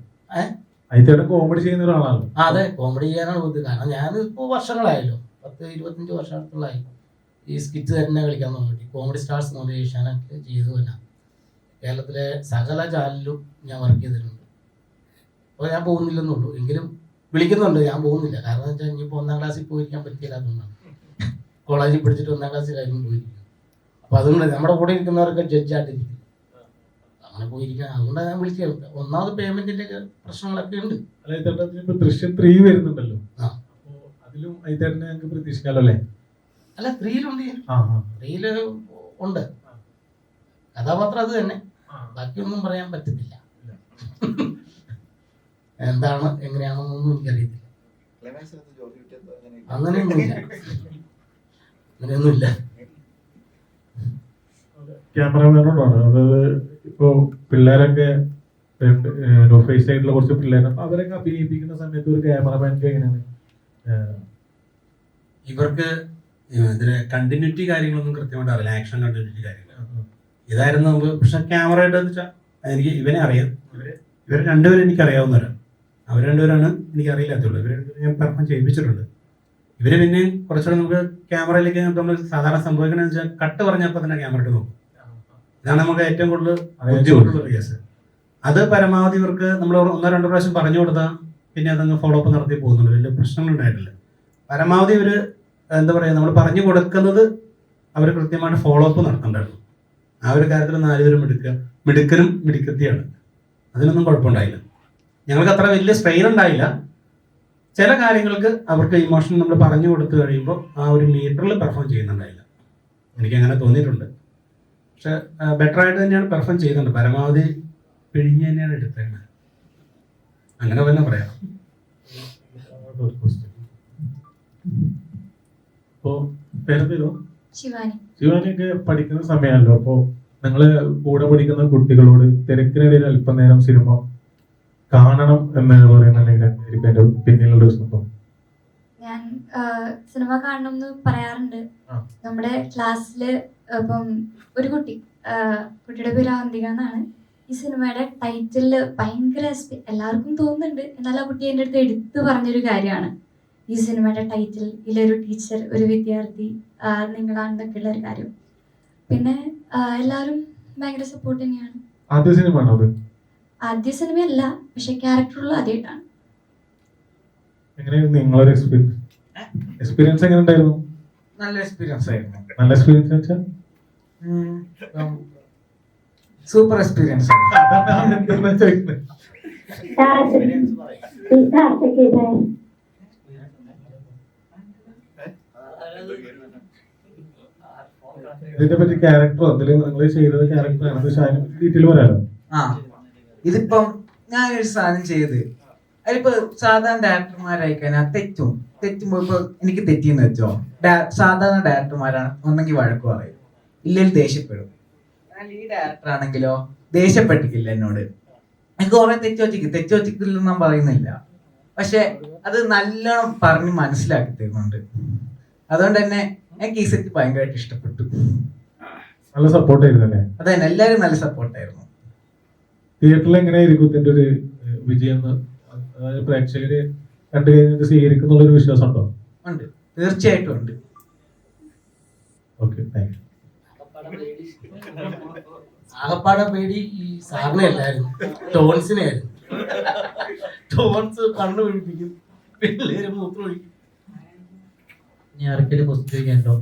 S9: അജിത്തേട്ടൻ കോമഡി ചെയ്യുന്ന ഒരാളാണല്ലോ.
S2: അതെ, കോമഡി ചെയ്യാനാണ് ബുദ്ധിമുട്ട്. കാരണം ഞാനിപ്പോൾ വർഷങ്ങളായല്ലോ, 10-25 വർഷങ്ങളായി ഈ സ്കിറ്റ് തന്നെ കളിക്കാൻ തോന്നി. കോമഡി സ്റ്റാർസ് എന്ന് പറഞ്ഞ ഏഷ്യാനെറ്റിൽ ചെയ്തു തന്നെ കേരളത്തിലെ സകല ചാനലിലും ഞാൻ വർക്ക് ചെയ്തിട്ടുണ്ട്. അപ്പോൾ ഞാൻ പോകുന്നില്ലെന്നുള്ളൂ, എങ്കിലും വിളിക്കുന്നുണ്ട്, ഞാൻ പോകുന്നില്ല. കാരണം എന്ന് വെച്ചാൽ ഇനിയിപ്പോൾ 1ാം ക്ലാസ്സിൽ പോയിരിക്കാൻ പറ്റിയില്ലാത്തതുകൊണ്ടാണ്. കോളേജിൽ പഠിച്ചിട്ട് 1ാം ക്ലാസ്സിലായിരുന്നു പോയിരിക്കും. അപ്പോൾ അതുകൊണ്ട് നമ്മുടെ കൂടെ ഇരിക്കുന്നവരൊക്കെ ജഡ്ജായിട്ടിരിക്കും, അങ്ങനെ പോയിരിക്കാൻ. അതുകൊണ്ടാണ് ഞാൻ വിളിച്ചത്. ഒന്നാമത് പേയ്മെന്റിന്റെ പ്രശ്നങ്ങളൊക്കെ ഉണ്ട്.
S9: ദൃശ്യം 3 വരുന്നുണ്ടല്ലോ,
S2: ആ.
S9: അപ്പോൾ അതിലും ഐതേട്ടനെ ഞങ്ങൾക്ക് പ്രതീക്ഷിക്കാമല്ലോ അല്ലേ?
S2: അല്ല, 3-ലുണ്ട്.
S9: ആ
S2: 3-ല് ഉണ്ട്, കഥാപാത്രം അത് തന്നെ. ബാക്കിയൊന്നും പറയാൻ പറ്റത്തില്ല. എന്താണ് എങ്ങനെയാണെന്നൊന്നും എനിക്കറിയത്തില്ല. അങ്ങനെയൊന്നുമില്ല, അങ്ങനെയൊന്നുമില്ല.
S9: ക്യാമറമാനോടാണ് അതായത് ഇപ്പോൾ പിള്ളേരൊക്കെ ഫേസ് ആയിട്ടുള്ള കുറച്ച് പിള്ളേരെ അവരൊക്കെ അഭിനയിപ്പിക്കുന്ന സമയത്ത് ഒരു ക്യാമറമാനൊക്കെ എങ്ങനെയാണ്
S3: ഇവർക്ക് ഇതിന് കണ്ടിന്യൂറ്റി കാര്യങ്ങളൊന്നും കൃത്യമായിട്ട് അറിയില്ല, ആക്ഷൻ കണ്ടിന്യൂറ്റി കാര്യങ്ങൾ ഇതായിരുന്നു നമുക്ക്. പക്ഷെ ക്യാമറ ആയിട്ട് വെച്ചാൽ എനിക്ക് ഇവനെ അറിയാം, ഇവർ രണ്ടുപേരും എനിക്ക് അറിയാവുന്നവരാണ്. അവർ രണ്ടുപേരാണ് എനിക്ക് അറിയില്ലാത്തുള്ളൂ. ഇവർ ഞാൻ പെർഫോം ചെയ്യിപ്പിച്ചിട്ടുണ്ട്. ഇവര് പിന്നെ കുറച്ചുകൂടെ നമുക്ക് ക്യാമറയിലേക്ക് നമ്മൾ സാധാരണ സംഭവിക്കണമെന്ന് വെച്ചാൽ കട്ട് പറഞ്ഞപ്പോൾ തന്നെ ക്യാമറ ഇട്ട് നോക്കും. ഇതാണ് നമുക്ക് ഏറ്റവും കൂടുതൽ ബുദ്ധിമുട്ടുള്ള കേസ്. അത് പരമാവധി ഇവർക്ക് നമ്മൾ 1-2 പ്രാവശ്യം പറഞ്ഞു കൊടുത്താൽ പിന്നെ അതങ്ങ് ഫോളോ അപ്പ് നടത്തി പോകുന്നുണ്ട്, വലിയ പ്രശ്നങ്ങളുണ്ടായിട്ടില്ല. പരമാവധി ഇവർ എന്താ പറയുക, നമ്മൾ പറഞ്ഞു കൊടുക്കുന്നത് അവർ കൃത്യമായിട്ട് ഫോളോ അപ്പ് നടത്തണ്ടായിരുന്നു. ആ ഒരു കാര്യത്തിൽ 4 പേരും മിടുക്കനും മിടുക്കത്തിയാണ്. അതിനൊന്നും കുഴപ്പമുണ്ടായില്ല. ഞങ്ങൾക്ക് അത്ര വലിയ സ്ട്രെയിൻ ഉണ്ടായില്ല. ചില കാര്യങ്ങൾക്ക് അവർക്ക് ഇമോഷൻ നമ്മൾ പറഞ്ഞു കൊടുത്തു കഴിയുമ്പോൾ ആ ഒരു മീറ്ററിൽ പെർഫോം ചെയ്യുന്നുണ്ടായില്ല. എനിക്കങ്ങനെ തോന്നിയിട്ടുണ്ട്. പക്ഷെ ബെറ്റർ ആയിട്ട് തന്നെയാണ് പെർഫോം ചെയ്യുന്നുണ്ട്. പരമാവധി പിഴിഞ്ഞ് തന്നെയാണ് എടുത്തേണ്ടത്, അങ്ങനെ തന്നെ പറയാം.
S9: അപ്പോ പേരെന്തോ
S6: ശിവാനി.
S9: ശിവാനിയൊക്കെ പഠിക്കുന്ന സമയമല്ലോ, അപ്പോ നിങ്ങള് കൂടെ പഠിക്കുന്ന കുട്ടികളോട് തിരക്കിനിടയിൽ അല്പനേരം സിനിമ കാണണം എന്ന് പറയുന്നുണ്ടെങ്കിൽ എന്റെ പിന്നിലുള്ള ഒരു സംഭവം
S6: ഞാൻ സിനിമ കാണണം എന്ന് പറയാറുണ്ട്. നമ്മുടെ ക്ലാസ്സില് ഇപ്പം ഒരു കുട്ടിയുടെ പേര് അവന്തിക എന്നാണ്. ഈ സിനിമയുടെ ടൈറ്റിലില് ഭയങ്കര എല്ലാവർക്കും തോന്നുന്നുണ്ട്, എന്നാൽ ആ കുട്ടി എൻ്റെ അടുത്ത് എടുത്തു പറഞ്ഞൊരു കാര്യമാണ് ഈ സിനിമയുടെ ടൈറ്റിൽ ഇതിലൊരു ടീച്ചർ, ഒരു വിദ്യാർത്ഥി നിങ്ങളാണെന്നൊക്കെയുള്ള ഒരു കാര്യം. പിന്നെ എല്ലാവരും ഭയങ്കര സപ്പോർട്ട് തന്നെയാണ്.
S9: ആദ്യ സിനിമ ആണോ അത്?
S6: ആദ്യ സിനിമയല്ല, പക്ഷെ ക്യാരക്ടറുള്ള ആദ്യമായിട്ടാണ്.
S9: എങ്ങനെയായിരുന്നു നിങ്ങളൊരു എക്സ്പീരിയൻസ് എങ്ങനെ ഉണ്ടായിരുന്നു?
S5: നല്ല എക്സ്പീരിയൻസ് ആയിരുന്നു.
S9: നല്ല എക്സ്പീരിയൻസ് വെച്ചാൽ
S5: സൂപ്പർ എക്സ്പീരിയൻസ്.
S9: ഇതിനെ പറ്റി ക്യാരക്ടർ അതിൽ നിങ്ങൾ ചെയ്തത് ക്യാരക്ടർ ഡീറ്റെയിൽ പറയാലോ?
S5: ഇതിപ്പം ഞാനൊരു സാധനം ചെയ്ത് അതിലിപ്പോ സാധാരണ ഡയറക്ടർമാരായി കഴിഞ്ഞാൽ തെറ്റുമ്പോ ഇപ്പൊ എനിക്ക് തെറ്റിയെന്ന് വെച്ചോ, സാധാരണ ഡയറക്ടർമാരാണ് ഒന്നെങ്കിൽ വഴക്ക് പറയും, ഇല്ലെങ്കിൽ ദേഷ്യപ്പെടും. എന്നാൽ ഈ ഡയറക്ടർ ആണെങ്കിലോ ദേഷ്യപ്പെട്ടിട്ടില്ല എന്നോട്. എനിക്ക് കുറെ തെറ്റ് വച്ചിട്ടില്ലെന്ന് ഞാൻ പറയുന്നില്ല, പക്ഷെ അത് നല്ലോണം പറഞ്ഞ് മനസ്സിലാക്കി തരുന്നുണ്ട്. അതുകൊണ്ട് തന്നെ എനിക്ക് ഈ സെറ്റ് ഭയങ്കരമായിട്ട് ഇഷ്ടപ്പെട്ടു.
S9: നല്ല സപ്പോർട്ട് ആയിരുന്നല്ലേ?
S5: അതെ, എല്ലാവരും നല്ല സപ്പോർട്ടായിരുന്നു.
S9: തിയേറ്ററിൽ എങ്ങനെയായിരിക്കും ഇതിന്റെ ഒരു വിജയം? പ്രേക്ഷകര് കണ്ടു കഴിഞ്ഞിട്ട് സ്വീകരിക്കുന്നുള്ളൊരു വിശ്വാസം ഉണ്ടോ?
S5: ഉണ്ട്, തീർച്ചയായിട്ടും ഉണ്ട്.
S9: Okay, thank you.
S2: ആകപ്പാടെ പേടി ഈ സാറിനെ അല്ലായിരുന്നു, ടോൺസിനെ ആയിരുന്നു. ടോൺസ് കണ്ണു പിടിപ്പിക്കും, പിള്ളേര് മൂത്രം ഒഴിക്കും.
S8: ഇനി ആർക്കെങ്കിലും ക്വസ്റ്റ്യൻ ചോദിക്കാനുണ്ടോ?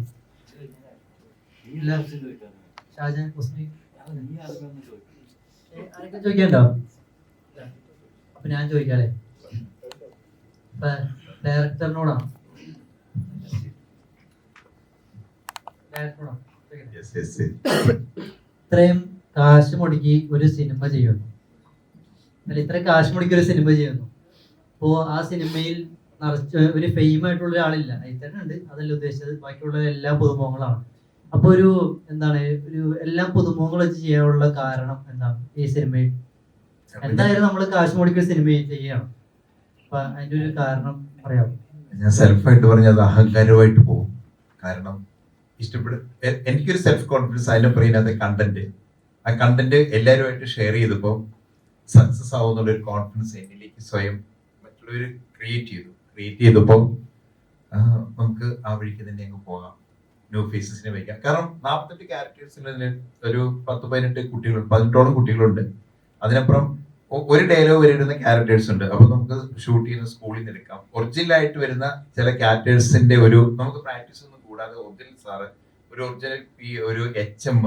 S8: ആർക്കും ചോദിക്കാനുണ്ടോ? അപ്പൊ ഞാൻ ചോദിക്കാല്ലേ, ഡയറക്ടറിനോടാണ് ഇത്രയും കാശ് മുടക്കി ഒരു സിനിമ ചെയ്യുന്നു, അല്ല ഇത്രയും കാശ് മുടക്കി ഒരു സിനിമ ചെയ്യുന്നു. അപ്പോ ആ സിനിമയിൽ നിറച്ച് ഒരു ഫെയിം ആയിട്ടുള്ള ഒരാളില്ല, ഉണ്ട്, അതല്ല ഉദ്ദേശിച്ചത്, ബാക്കിയുള്ള എല്ലാ പുതുമുഖങ്ങളാണ്. അപ്പൊ ഒരു എന്താണ് ഒരു എല്ലാം പുതുമുഖങ്ങൾ വെച്ച് ചെയ്യാനുള്ള കാരണം എന്താണ്? ഈ സിനിമയിൽ എന്തായാലും നമ്മൾ കാശ് മുടക്കി ഒരു സിനിമ ചെയ്യണം, അപ്പൊ അതിന്റെ ഒരു കാരണം പറയാം.
S1: ഞാൻ സെൽഫായിട്ട് പറഞ്ഞത് അഹങ്കാരമായിട്ട് പോകും. കാരണം എനിക്കൊരു സെൽഫ് കോൺഫിഡൻസ്, അതിനെ പറയുന്നത് കണ്ടന്റ്. ആ കണ്ടന്റ് എല്ലാവരുമായിട്ട് ഷെയർ ചെയ്തപ്പോൾ സക്സസ് ആവുന്നുള്ളൊരു കോൺഫിഡൻസ് എന്നിലേക്ക് സ്വയം മറ്റുള്ളവർ ക്രിയേറ്റ് ചെയ്തപ്പോൾ നമുക്ക് ആ വഴിക്ക് തന്നെ അങ്ങ് പോകാം. ന്യൂ ഫേസസിനെ വയ്ക്കാം. കാരണം 48 ക്യാരക്ടേഴ്സിന് ഒരു 10-18 കുട്ടികളുണ്ട്, 18ഓളം കുട്ടികളുണ്ട്. അതിനപ്പുറം ഒരു ഡയലോഗ് വരുന്ന ക്യാരക്ടേഴ്സ് ഉണ്ട്. അപ്പൊ നമുക്ക് ഷൂട്ട് ചെയ്യുന്ന സ്കൂളിൽ നിന്ന് എടുക്കാം. ഒറിജിനൽ ആയിട്ട് വരുന്ന ചില ക്യാരക്ടേഴ്സിന്റെ ഒരു നമുക്ക് പ്രാക്ടീസ് ഒന്നും കൂടാതെ ഒറിജിനൽ സാറ്, ഒരു ഒറിജിനൽ ഒരു HM,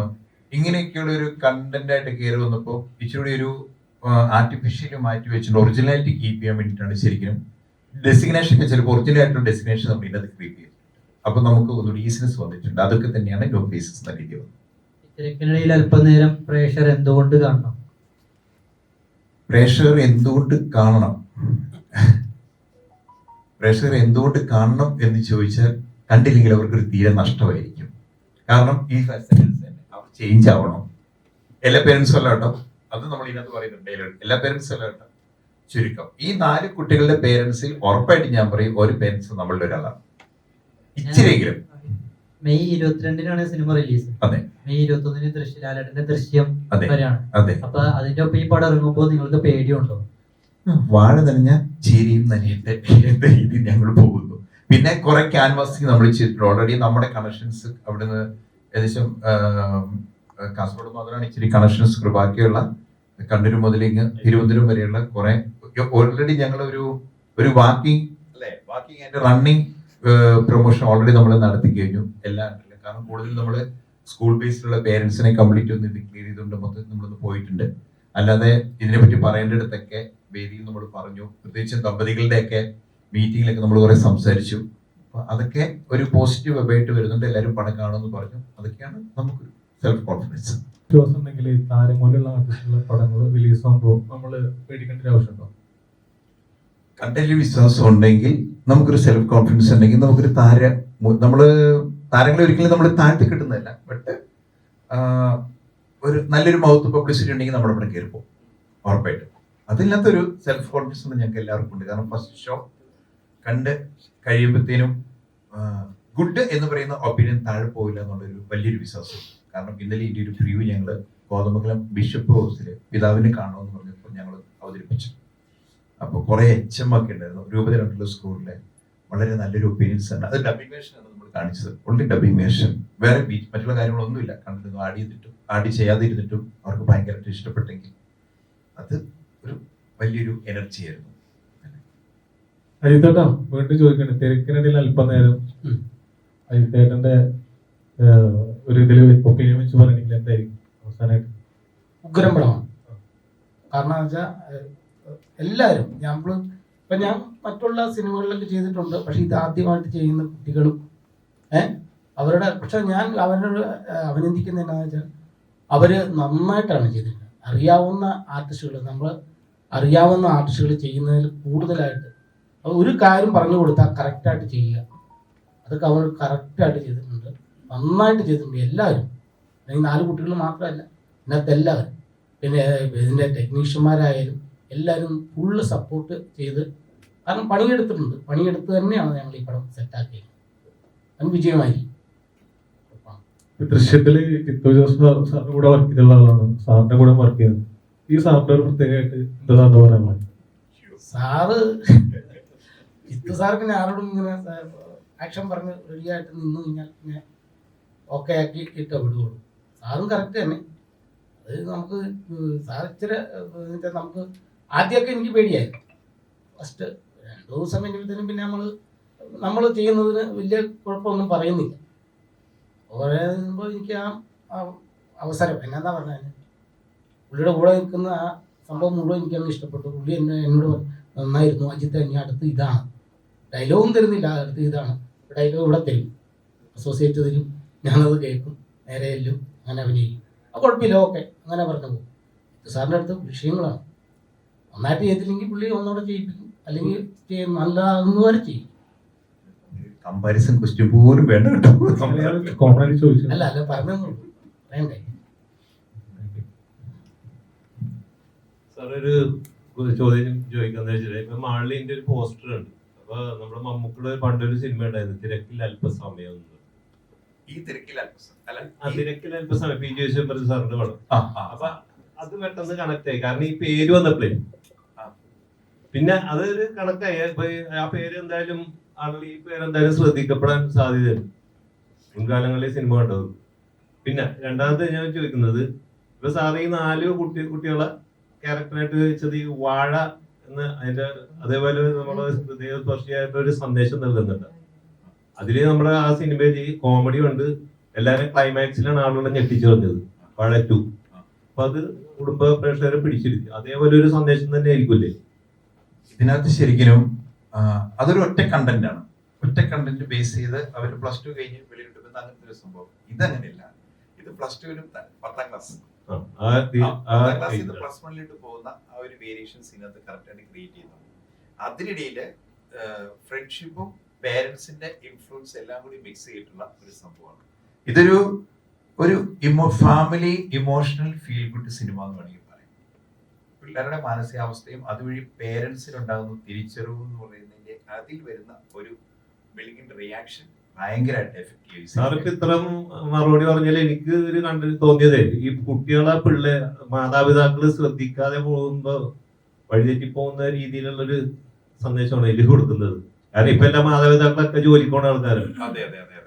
S1: ഇങ്ങനെയൊക്കെയുള്ള ഒരു കണ്ടന്റ് ആയിട്ട് കയറി വന്നപ്പോൾ ഇച്ചിരി ഒരു ആർട്ടിഫിഷ്യലി മാറ്റി വെച്ചിട്ട് ഒറിജിനാലിറ്റി കീപ്പ് ചെയ്യാൻ വേണ്ടിയിട്ടാണ് ശരിക്കും ഡെസിഗ്നേഷൻ. ചിലപ്പോൾ ഒറിജിനൽ ആയിട്ടുള്ള ഡെസിഗ്നേഷൻ നമ്മൾ ഇതിനകത്ത് ക്രീപ്പ് ചെയ്യും. അപ്പൊ നമുക്ക് ഒന്നുകൂടി ഈസിനെസ് വന്നിട്ടുണ്ട്. അതൊക്കെ തന്നെയാണ് നോ ഫേസസ് എന്ന രീതി വന്നത്.
S10: തിരക്കിനിടയിൽ അല്പനേരം പ്രേക്ഷകർ എന്തുകൊണ്ട് കാണണം?
S1: പ്രേക്ഷകർ എന്തുകൊണ്ട് കാണണം? പ്രേക്ഷകർ എന്തുകൊണ്ട് കാണണം എന്ന് ചോദിച്ചാൽ, കണ്ടില്ലെങ്കിൽ അവർക്കൊരു തീരെ നഷ്ടമായിരിക്കും. കാരണം ഈ ഫെസിലിറ്റീസ് തന്നെ അവർ ചേഞ്ച് ആവണം. എല്ലാ പേരൻസും അല്ല കേട്ടോ, അത് നമ്മൾ ഇതിനകത്ത് പറയുന്നുണ്ട്. എല്ലാ പേരൻസും അല്ല കേട്ടോ, ചുരുക്കം ഈ 4 കുട്ടികളുടെ പേരൻസിൽ ഉറപ്പായിട്ട് ഞാൻ പറയും ഒരു പേരൻസ് നമ്മളുടെ ഒരാളാണ്. ഇച്ചിരിയെങ്കിലും.
S10: മെയ് 22-നാണ് സിനിമ റിലീസ്.
S1: അതെ.
S10: മെയ് 21-ന് ലാലേട്ടന്റെ ദൃശ്യം
S1: അതെ
S10: വരെയാണ്.
S1: അതെ.
S10: അപ്പൊ അതിന്റെ ഒപ്പം ഈ പടം ഇറങ്ങുമ്പോൾ നിങ്ങൾക്ക് പേടിയുണ്ടോ?
S1: വാഴ നനഞ്ഞ ചിരിയും നനയട്ടെ എന്ന രീതിയിൽ ഞങ്ങൾ പോകുന്നു. പിന്നെ കുറെ ക്യാൻവാസിങ് നമ്മൾ ചെയ്തിട്ടുണ്ട് ഓൾറെഡി. നമ്മുടെ കണക്ഷൻസ് അവിടുന്ന് ഏകദേശം കാസർഗോഡ് മുതലാണ് ഇച്ചിരി കണക്ഷൻസ്. ബാക്കിയുള്ള കണ്ണൂർ മുതൽ ഇങ്ങ് തിരുവനന്തപുരം വരെയുള്ള കുറെ ഓൾറെഡി ഞങ്ങൾ ഒരു walking and running promotion already നമ്മൾ നടത്തി കഴിഞ്ഞു എല്ലാ. കാരണം കൂടുതൽ നമ്മൾ സ്കൂൾ ബേസിലുള്ള പേരൻസിനെ കംപ്ലീറ്റ് ഒന്ന് ഡിക്ലെയർ ചെയ്തുകൊണ്ട് മൊത്തത്തിൽ നമ്മളൊന്ന് പോയിട്ടുണ്ട്. അല്ലാതെ ഇതിനെപ്പറ്റി പറയേണ്ടിടത്തൊക്കെ വേദിയിൽ നമ്മൾ പറഞ്ഞു. പ്രത്യേകിച്ച് ദമ്പതികളുടെയൊക്കെ മീറ്റിങ്ങിലൊക്കെ നമ്മൾ കുറെ സംസാരിച്ചു. അപ്പൊ അതൊക്കെ ഒരു പോസിറ്റീവ് വെബായിട്ട് വരുന്നുണ്ട്. എല്ലാവരും പണം കാണുമെന്ന് പറഞ്ഞു. അതൊക്കെയാണ് നമുക്കൊരു സെൽഫ് കോൺഫിഡൻസ്.
S9: വിശ്വാസം ഉണ്ടെങ്കിൽ താരമൂലുള്ള ആർട്ടിസ്റ്റുള്ള പടങ്ങൾ റിലീസ് ആകുമ്പോൾ നമ്മൾ പേടിക്കേണ്ട ഒരു ആവശ്യമുണ്ടോ?
S1: കണ്ടന്റ് വിശ്വാസം ഉണ്ടെങ്കിൽ, നമുക്കൊരു സെൽഫ് കോൺഫിഡൻസ് ഉണ്ടെങ്കിൽ, നമുക്കൊരു താരങ്ങളെ ഒരിക്കലും നമ്മൾ താഴ്ത്തി കിട്ടുന്നതല്ല. ബട്ട് ഒരു നല്ലൊരു മൗത്ത് പബ്ലിസിറ്റി ഉണ്ടെങ്കിൽ നമ്മുടെ ഇവിടെ കയറിപ്പോ ഉറപ്പായിട്ടും. അതില്ലാത്തൊരു സെൽഫ് കോൺഫിഡൻസ് ഞങ്ങൾക്ക് എല്ലാവർക്കും ഉണ്ട്. കാരണം ഫസ്റ്റ് ഷോ കണ്ട് കഴിയുമ്പോഴത്തേനും ഗുഡ് എന്ന് പറയുന്ന ഒപ്പീനിയൻ താഴെ പോകില്ല എന്നുള്ളൊരു വലിയൊരു വിശ്വാസം. കാരണം ഇന്നലെ ഇതിന്റെ ഒരു പ്രിവ്യൂ ഞങ്ങൾ കോതമംഗലം ബിഷപ്പ് ഹൗസിൽ പിതാവിനെ കാണുമെന്ന് പറഞ്ഞപ്പോൾ ഞങ്ങൾ അവതരിപ്പിച്ചു. അപ്പോൾ കുറെ HM ഒക്കെ ഉണ്ടായിരുന്നു. രൂപത 2 സ്കൂളിലെ വളരെ നല്ലൊരു ഒപ്പീനിയൻസ് ആണ്. അത് ഡബിംഗ് വേർഷൻ ആണ് നമ്മൾ കാണിച്ചത്. ഓൺലി ഡബിംഗ് വേർഷൻ, വേറെ മറ്റുള്ള കാര്യങ്ങളൊന്നുമില്ല. കണ്ടിരുന്നു ആഡ് ചെയ്യാതിരുന്നിട്ടും അവർക്ക് ഭയങ്കരമായിട്ട് ഇഷ്ടപ്പെട്ടെങ്കിൽ അത് ഒരു വലിയൊരു എനർജി ആയിരുന്നു.
S9: അജിത്തേട്ടാ വീണ്ടും ചോദിക്കണേ, തിരക്കിനിടയിൽ അല്പനേരം അജിത്തേട്ടന്റെ ഒരു ഇതിൽ ഒപ്പീനിയൻ വെച്ച് പറയണെങ്കിൽ എന്തായിരിക്കും അവസാനമായിട്ട്?
S2: ഉഗ്രം പടമാണ്. കാരണം എന്ന് വെച്ചാൽ എല്ലാവരും ഞാൻ മറ്റുള്ള സിനിമകളിലൊക്കെ ചെയ്തിട്ടുണ്ട്. പക്ഷെ ഇത് ആദ്യമായിട്ട് ചെയ്യുന്ന കുട്ടികളും അവരുടെ, പക്ഷെ ഞാൻ അവരോട് അഭിനന്ദിക്കുന്നത് എന്താണെന്ന് വെച്ചാൽ അവര് നന്നായിട്ടാണ് ചെയ്തിട്ടുള്ളത്. അറിയാവുന്ന ആർട്ടിസ്റ്റുകൾ ചെയ്യുന്നതിൽ കൂടുതലായിട്ട് ഒരു കാര്യം പറഞ്ഞു കൊടുത്താൽ കറക്റ്റായിട്ട് ചെയ്യുക. അതൊക്കെ അവർ കറക്റ്റായിട്ട് ചെയ്തിട്ടുണ്ട്, നന്നായിട്ട് ചെയ്തിട്ടുണ്ട് എല്ലാവരും. അല്ലെങ്കിൽ 4 കുട്ടികൾ മാത്രമല്ല, ഇതിനകത്ത് എല്ലാവരും. പിന്നെ ഇതിൻ്റെ ടെക്നീഷ്യന്മാരായാലും എല്ലാവരും ഫുള്ള് സപ്പോർട്ട് ചെയ്ത്, കാരണം പണിയെടുത്ത് തന്നെയാണ് ഞങ്ങൾ ഈ പടം സെറ്റാക്കിയത്. അത് വിജയമായി.
S9: ദൃശ്യത്തില് ജിത്തു ജോസഫ് സാറിന്റെ കൂടെ വർക്ക് ചെയ്തുള്ള ആളാണ്, സാറിന്റെ കൂടെ വർക്ക് ചെയ്തത്. ഈ സാറിന്റെ ഒരു പ്രത്യേകമായിട്ട് എന്താ സാറിന് പറയാൻ?
S2: ജിത്തു സാർക്ക് ഞാൻ ആരോടും ഇങ്ങനെ ആക്ഷൻ പറഞ്ഞ് റെഡിയായിട്ട് നിന്ന് കഴിഞ്ഞാൽ പിന്നെ ഓക്കെ ആക്കി ഇട്ട വിടുകയുള്ളൂ. സാറും കറക്റ്റ് തന്നെ. അത് നമുക്ക് സാർ ഇച്ചിരി നമുക്ക് ആദ്യമൊക്കെ എനിക്ക് പേടിയായിരുന്നു. ഫസ്റ്റ് 2 ദിവസം കഴിഞ്ഞപ്പോഴത്തേനും പിന്നെ നമ്മൾ ചെയ്യുന്നതിന് വലിയ കുഴപ്പമൊന്നും പറയുന്നില്ല. പറയുമ്പോൾ എനിക്ക് ആ അവസരം എന്നാ പറഞ്ഞാൽ പുള്ളിയുടെ കൂടെ നിൽക്കുന്ന ആ സംഭവം മുഴുവൻ എനിക്കങ്ങ് ഇഷ്ടപ്പെട്ടു. പുള്ളി എന്നോട് നന്നായിരുന്നു അജിത്ത്, ഇനി അടുത്ത് ഇതാണ്, ഡയലോഗും തരുന്നില്ല, അടുത്ത് ഇതാണ് ഡയലോഗ് ഇവിടെ തരും, അസോസിയേറ്റ് തരും, ഞാനത് കേൾക്കും, നേരെ എല്ലും അങ്ങനെ അഭിനയിക്കും. അപ്പോൾ കുഴപ്പമില്ല, ഓക്കെ അങ്ങനെ പറഞ്ഞു പോകും. സാറിൻ്റെ അടുത്ത് വിഷയങ്ങളാണ്. നന്നായിട്ട് ചെയ്തില്ലെങ്കിൽ പുള്ളി ഒന്നുകൂടെ ചെയ്യിപ്പിക്കും, അല്ലെങ്കിൽ നല്ലതാകുന്ന വരെ ചെയ്യും.
S1: കമ്പാരിസൺ ക്വസ്റ്റ്യൻ പോലും വേണ്ട കേട്ടോ.
S2: അല്ല പറഞ്ഞു വേണ്ടേ.
S11: സാർ ഒരു ചോദ്യം ചോദിക്കാന്ന് വെച്ചാൽ ഇപ്പൊ മാളിന്റെ ഒരു പോസ്റ്റർ ഉണ്ട്. അപ്പൊ നമ്മുടെ മമ്മൂക്കയുടെ പണ്ടൊരു സിനിമ ഉണ്ടായിരുന്നു, തിരക്കിൽ അല്പസമയം.
S1: ഈ തിരക്കിൽ
S11: അല്പസമയം പി ജയശങ്കർ സാറിന്റെ പടം. അപ്പൊ അത് പെട്ടെന്ന് കണക്ട് ആയി, കാരണം ഈ പേര് വന്നപ്പോഴേ പിന്നെ അതൊരു കണക്റ്റായി. ആ പേര് എന്തായാലും ആളുകൾ ഈ പേര് എന്തായാലും ശ്രദ്ധിക്കപ്പെടാൻ സാധ്യതയുണ്ട്. മുൻകാലങ്ങളിൽ സിനിമ കണ്ടത്. പിന്നെ രണ്ടാമത്തെ ഞാൻ ചോദിക്കുന്നത്, ഇപ്പൊ സാറ് ഈ 4 കുട്ടികളെ ക്യാരക്ടറായിട്ട് വെച്ചത് ഈ വാഴ എന്ന അതിന്റെ അതേപോലെ നമ്മുടെ ഹൃദയസ്പർശിയായിട്ടുള്ള ഒരു സന്ദേശം നൽകുന്നുണ്ട്. അതില് നമ്മുടെ ആ സിനിമയിൽ കോമഡി ഉണ്ട്, എല്ലാരും ക്ലൈമാക്സിലാണ് ആളുകളെ ഞെട്ടിച്ചു പറഞ്ഞത് വാഴ 2. അപ്പൊ അത് കുടുംബ പ്രേക്ഷകരെ പിടിച്ചിരുത്തി. അതേപോലെ ഒരു സന്ദേശം തന്നെ ആയിരിക്കില്ലേ
S1: ഇതിനകത്ത്? ശരിക്കും അതൊരു ഒറ്റ കണ്ടന്റ് ആണ്. ഒറ്റ കണ്ടന്റ് ബേസ് ചെയ്ത് അവർ +2 കഴിഞ്ഞ് വെളിയിടുന്ന അങ്ങനത്തെ ഒരു സംഭവം. ഇതങ്ങനെയല്ല. ഇത് +2 10ാം ക്ലാസ് +1 പോകുന്ന ആ ഒരു വേരിയേഷൻസ് ഇതിനകത്ത് കറക്റ്റ് ആയിട്ട് ക്രിയേറ്റ് ചെയ്യുന്നു. അതിനിടയിൽ ഫ്രണ്ട്ഷിപ്പും പേരൻസിന്റെ ഇൻഫ്ലുവൻസ് എല്ലാം കൂടി മിക്സ് ചെയ്തിട്ടുള്ള ഒരു സംഭവമാണ്. ഇതൊരു family emotional feel good cinema എന്ന് വേണമെങ്കിൽ പറയാം. പിള്ളേരുടെ മാനസികാവസ്ഥയും അതുവഴി പേരൻസിനുണ്ടാകുന്ന തിരിച്ചറിവ് എന്ന് പറയുന്നതിന്റെ അതിൽ വരുന്ന ഒരു ബിൽഡിംഗ് റിയാക്ഷൻ ഭയങ്കരമായിട്ട് എഫക്റ്റീവ്.
S11: സാർക്ക് ഇത്തരം മറുപടി പറഞ്ഞാൽ എനിക്ക് ഒരു തോന്നിയതേ, ഈ കുട്ടികളെ മാതാപിതാക്കള് ശ്രദ്ധിക്കാതെ പോകുമ്പോ വഴിതെറ്റി പോകുന്ന രീതിയിലുള്ളൊരു സന്ദേശമാണ് ഇതിൽ കൊടുക്കുന്നത്. കാരണം ഇപ്പൊ എല്ലാ മാതാപിതാക്കളൊക്കെ ജോലിക്ക് പോകുന്ന ആൾക്കാരാണ്.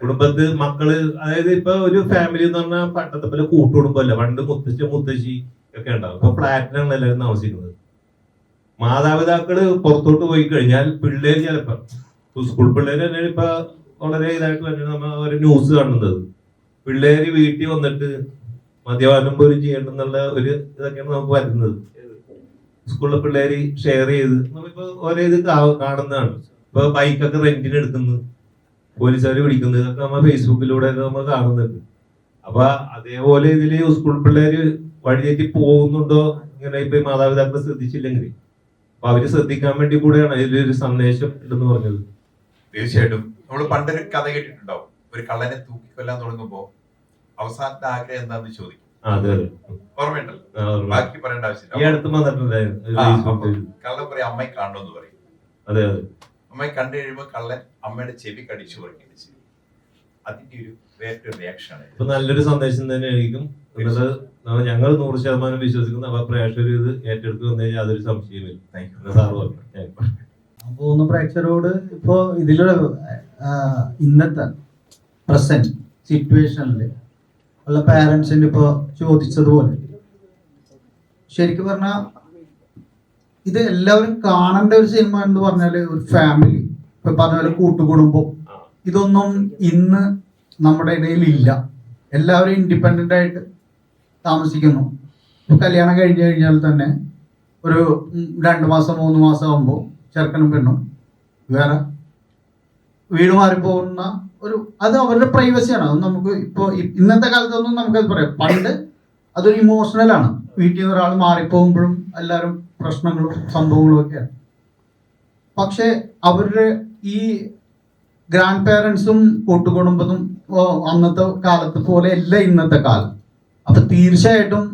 S11: കുടുംബത്ത് മക്കള്, അതായത് ഇപ്പൊ ഒരു ഫാമിലി എന്ന് പറഞ്ഞാൽ പണ്ടത്തെ പോലെ കൂട്ടുകുടുംബമല്ല. പണ്ട് മുത്തശ്ശി ഒക്കെ ഉണ്ടാവും. ഇപ്പൊ ഫ്ലാറ്റിനാണ് എല്ലാവരും താമസിക്കുന്നത്. മാതാപിതാക്കള് പുറത്തോട്ട് പോയി കഴിഞ്ഞാൽ പിള്ളേര് ചിലപ്പോ സ്കൂൾ പിള്ളേര് തന്നെ ഇപ്പൊ വളരെ ഇതായിട്ട് തന്നെ നമ്മൾ ഒരു ന്യൂസ് കാണുന്നത്, പിള്ളേര് വീട്ടിൽ വന്നിട്ട് മദ്യപാനം പോലും ചെയ്യണമെന്നുള്ള ഒരു ഇതൊക്കെയാണ് നമുക്ക് വരുന്നത്. സ്കൂളിലെ പിള്ളേര് ഷെയർ ചെയ്ത് നമ്മളിപ്പോ ഓരോ ഇത് കാണുന്നതാണ്. ഇപ്പൊ ബൈക്കൊക്കെ റെന്റിന് എടുക്കുന്നു, പോലീസുകാർ പിടിക്കുന്നത്, ഇതൊക്കെ നമ്മൾ ഫേസ്ബുക്കിലൂടെ നമ്മൾ കാണുന്നുണ്ട്. അപ്പൊ അതേപോലെ ഇതില് സ്കൂൾ പിള്ളേര് വഴിതെറ്റി പോകുന്നുണ്ടോ ഇങ്ങനെ ഇപ്പൊ മാതാപിതാക്കൾ ശ്രദ്ധിച്ചില്ലെങ്കിൽ അപ്പൊ അവര് ശ്രദ്ധിക്കാൻ വേണ്ടി കൂടെയാണ് ഇതിലൊരു സന്ദേശം ഉണ്ടെന്ന് പറഞ്ഞത്.
S1: തീർച്ചയായിട്ടും നമ്മൾ പണ്ടൊരു കഥ കേട്ടിട്ടുണ്ടാവും. ഒരു കള്ളനെ തൂക്കിക്കൊല്ലാൻ തുടങ്ങുമ്പോ അവസാനത്തെ ആഗ്രഹം എന്താന്ന് ചോദിക്കും. ഓർമ്മയുണ്ടല്ലോ, ബാക്കി പറയേണ്ട ആവശ്യമില്ല. കള്ളൻ പറയും അമ്മയെ കാണണമെന്ന് പറയും.
S11: അതെ അതെ,
S1: അമ്മയെ കണ്ടു കഴിയുമ്പോ കള്ളൻ അമ്മയുടെ ചെവി കടിച്ചു പറിക്കുകയാണ് ചെയ്യും. അതിന്റെ ഒരു വേറൊരു റിയാക്ഷൻ ആണ്.
S11: ഇപ്പൊ നല്ലൊരു സന്ദേശം തന്നെ ആയിരിക്കും. ഞങ്ങൾ 100% വിശ്വസിക്കുന്ന അവ പ്രേക്ഷകർ ഇത് ഏറ്റെടുത്ത് വന്നു കഴിഞ്ഞാൽ അതൊരു സംശയമില്ല. സാറ് പറഞ്ഞു.
S4: പോകുന്ന പ്രേക്ഷകരോട് ഇപ്പോ ഇതിലുള്ള ഇന്നത്തെ പ്രസന്റ് സിറ്റുവേഷനിൽ ഉള്ള പാരന്റ്സിന് ഇപ്പോ ചോദിച്ചതുപോലെ ശരിക്കും പറഞ്ഞാൽ ഇത് എല്ലാവരും കാണേണ്ട ഒരു സിനിമ എന്ന് പറഞ്ഞാല് ഒരു ഫാമിലി, ഇപ്പൊ പറഞ്ഞ പോലെ കൂട്ടുകുടുംബം, ഇതൊന്നും ഇന്ന് നമ്മുടെ ഇടയിൽ ഇല്ല. എല്ലാവരും ഇൻഡിപെൻഡന്റ് ആയിട്ട് താമസിക്കുന്നു. ഇപ്പൊ കല്യാണം കഴിഞ്ഞു കഴിഞ്ഞാൽ തന്നെ ഒരു 2 മാസം 3 മാസം ആകുമ്പോൾ ചെറുക്കനും പെണ്ണും വേറെ വീട് മാറിപ്പോകുന്ന ഒരു, അത് അവരുടെ പ്രൈവസിയാണ്. അത് നമുക്ക് ഇപ്പോൾ ഇന്നത്തെ കാലത്തൊന്നും നമുക്കത് പറയാം. പണ്ട് അതൊരു ഇമോഷണലാണ്. വീട്ടിൽ നിന്ന് ഒരാൾ മാറിപ്പോകുമ്പോഴും എല്ലാവരും പ്രശ്നങ്ങളും സംഭവങ്ങളും ഒക്കെയാണ്. പക്ഷെ അവരുടെ ഈ ഗ്രാൻഡ് പേരൻസും കൂട്ടുകുടുംബത്തും അന്നത്തെ കാലത്ത് പോലെ അല്ല ഇന്നത്തെ കാലം. അപ്പൊ തീർച്ചയായിട്ടും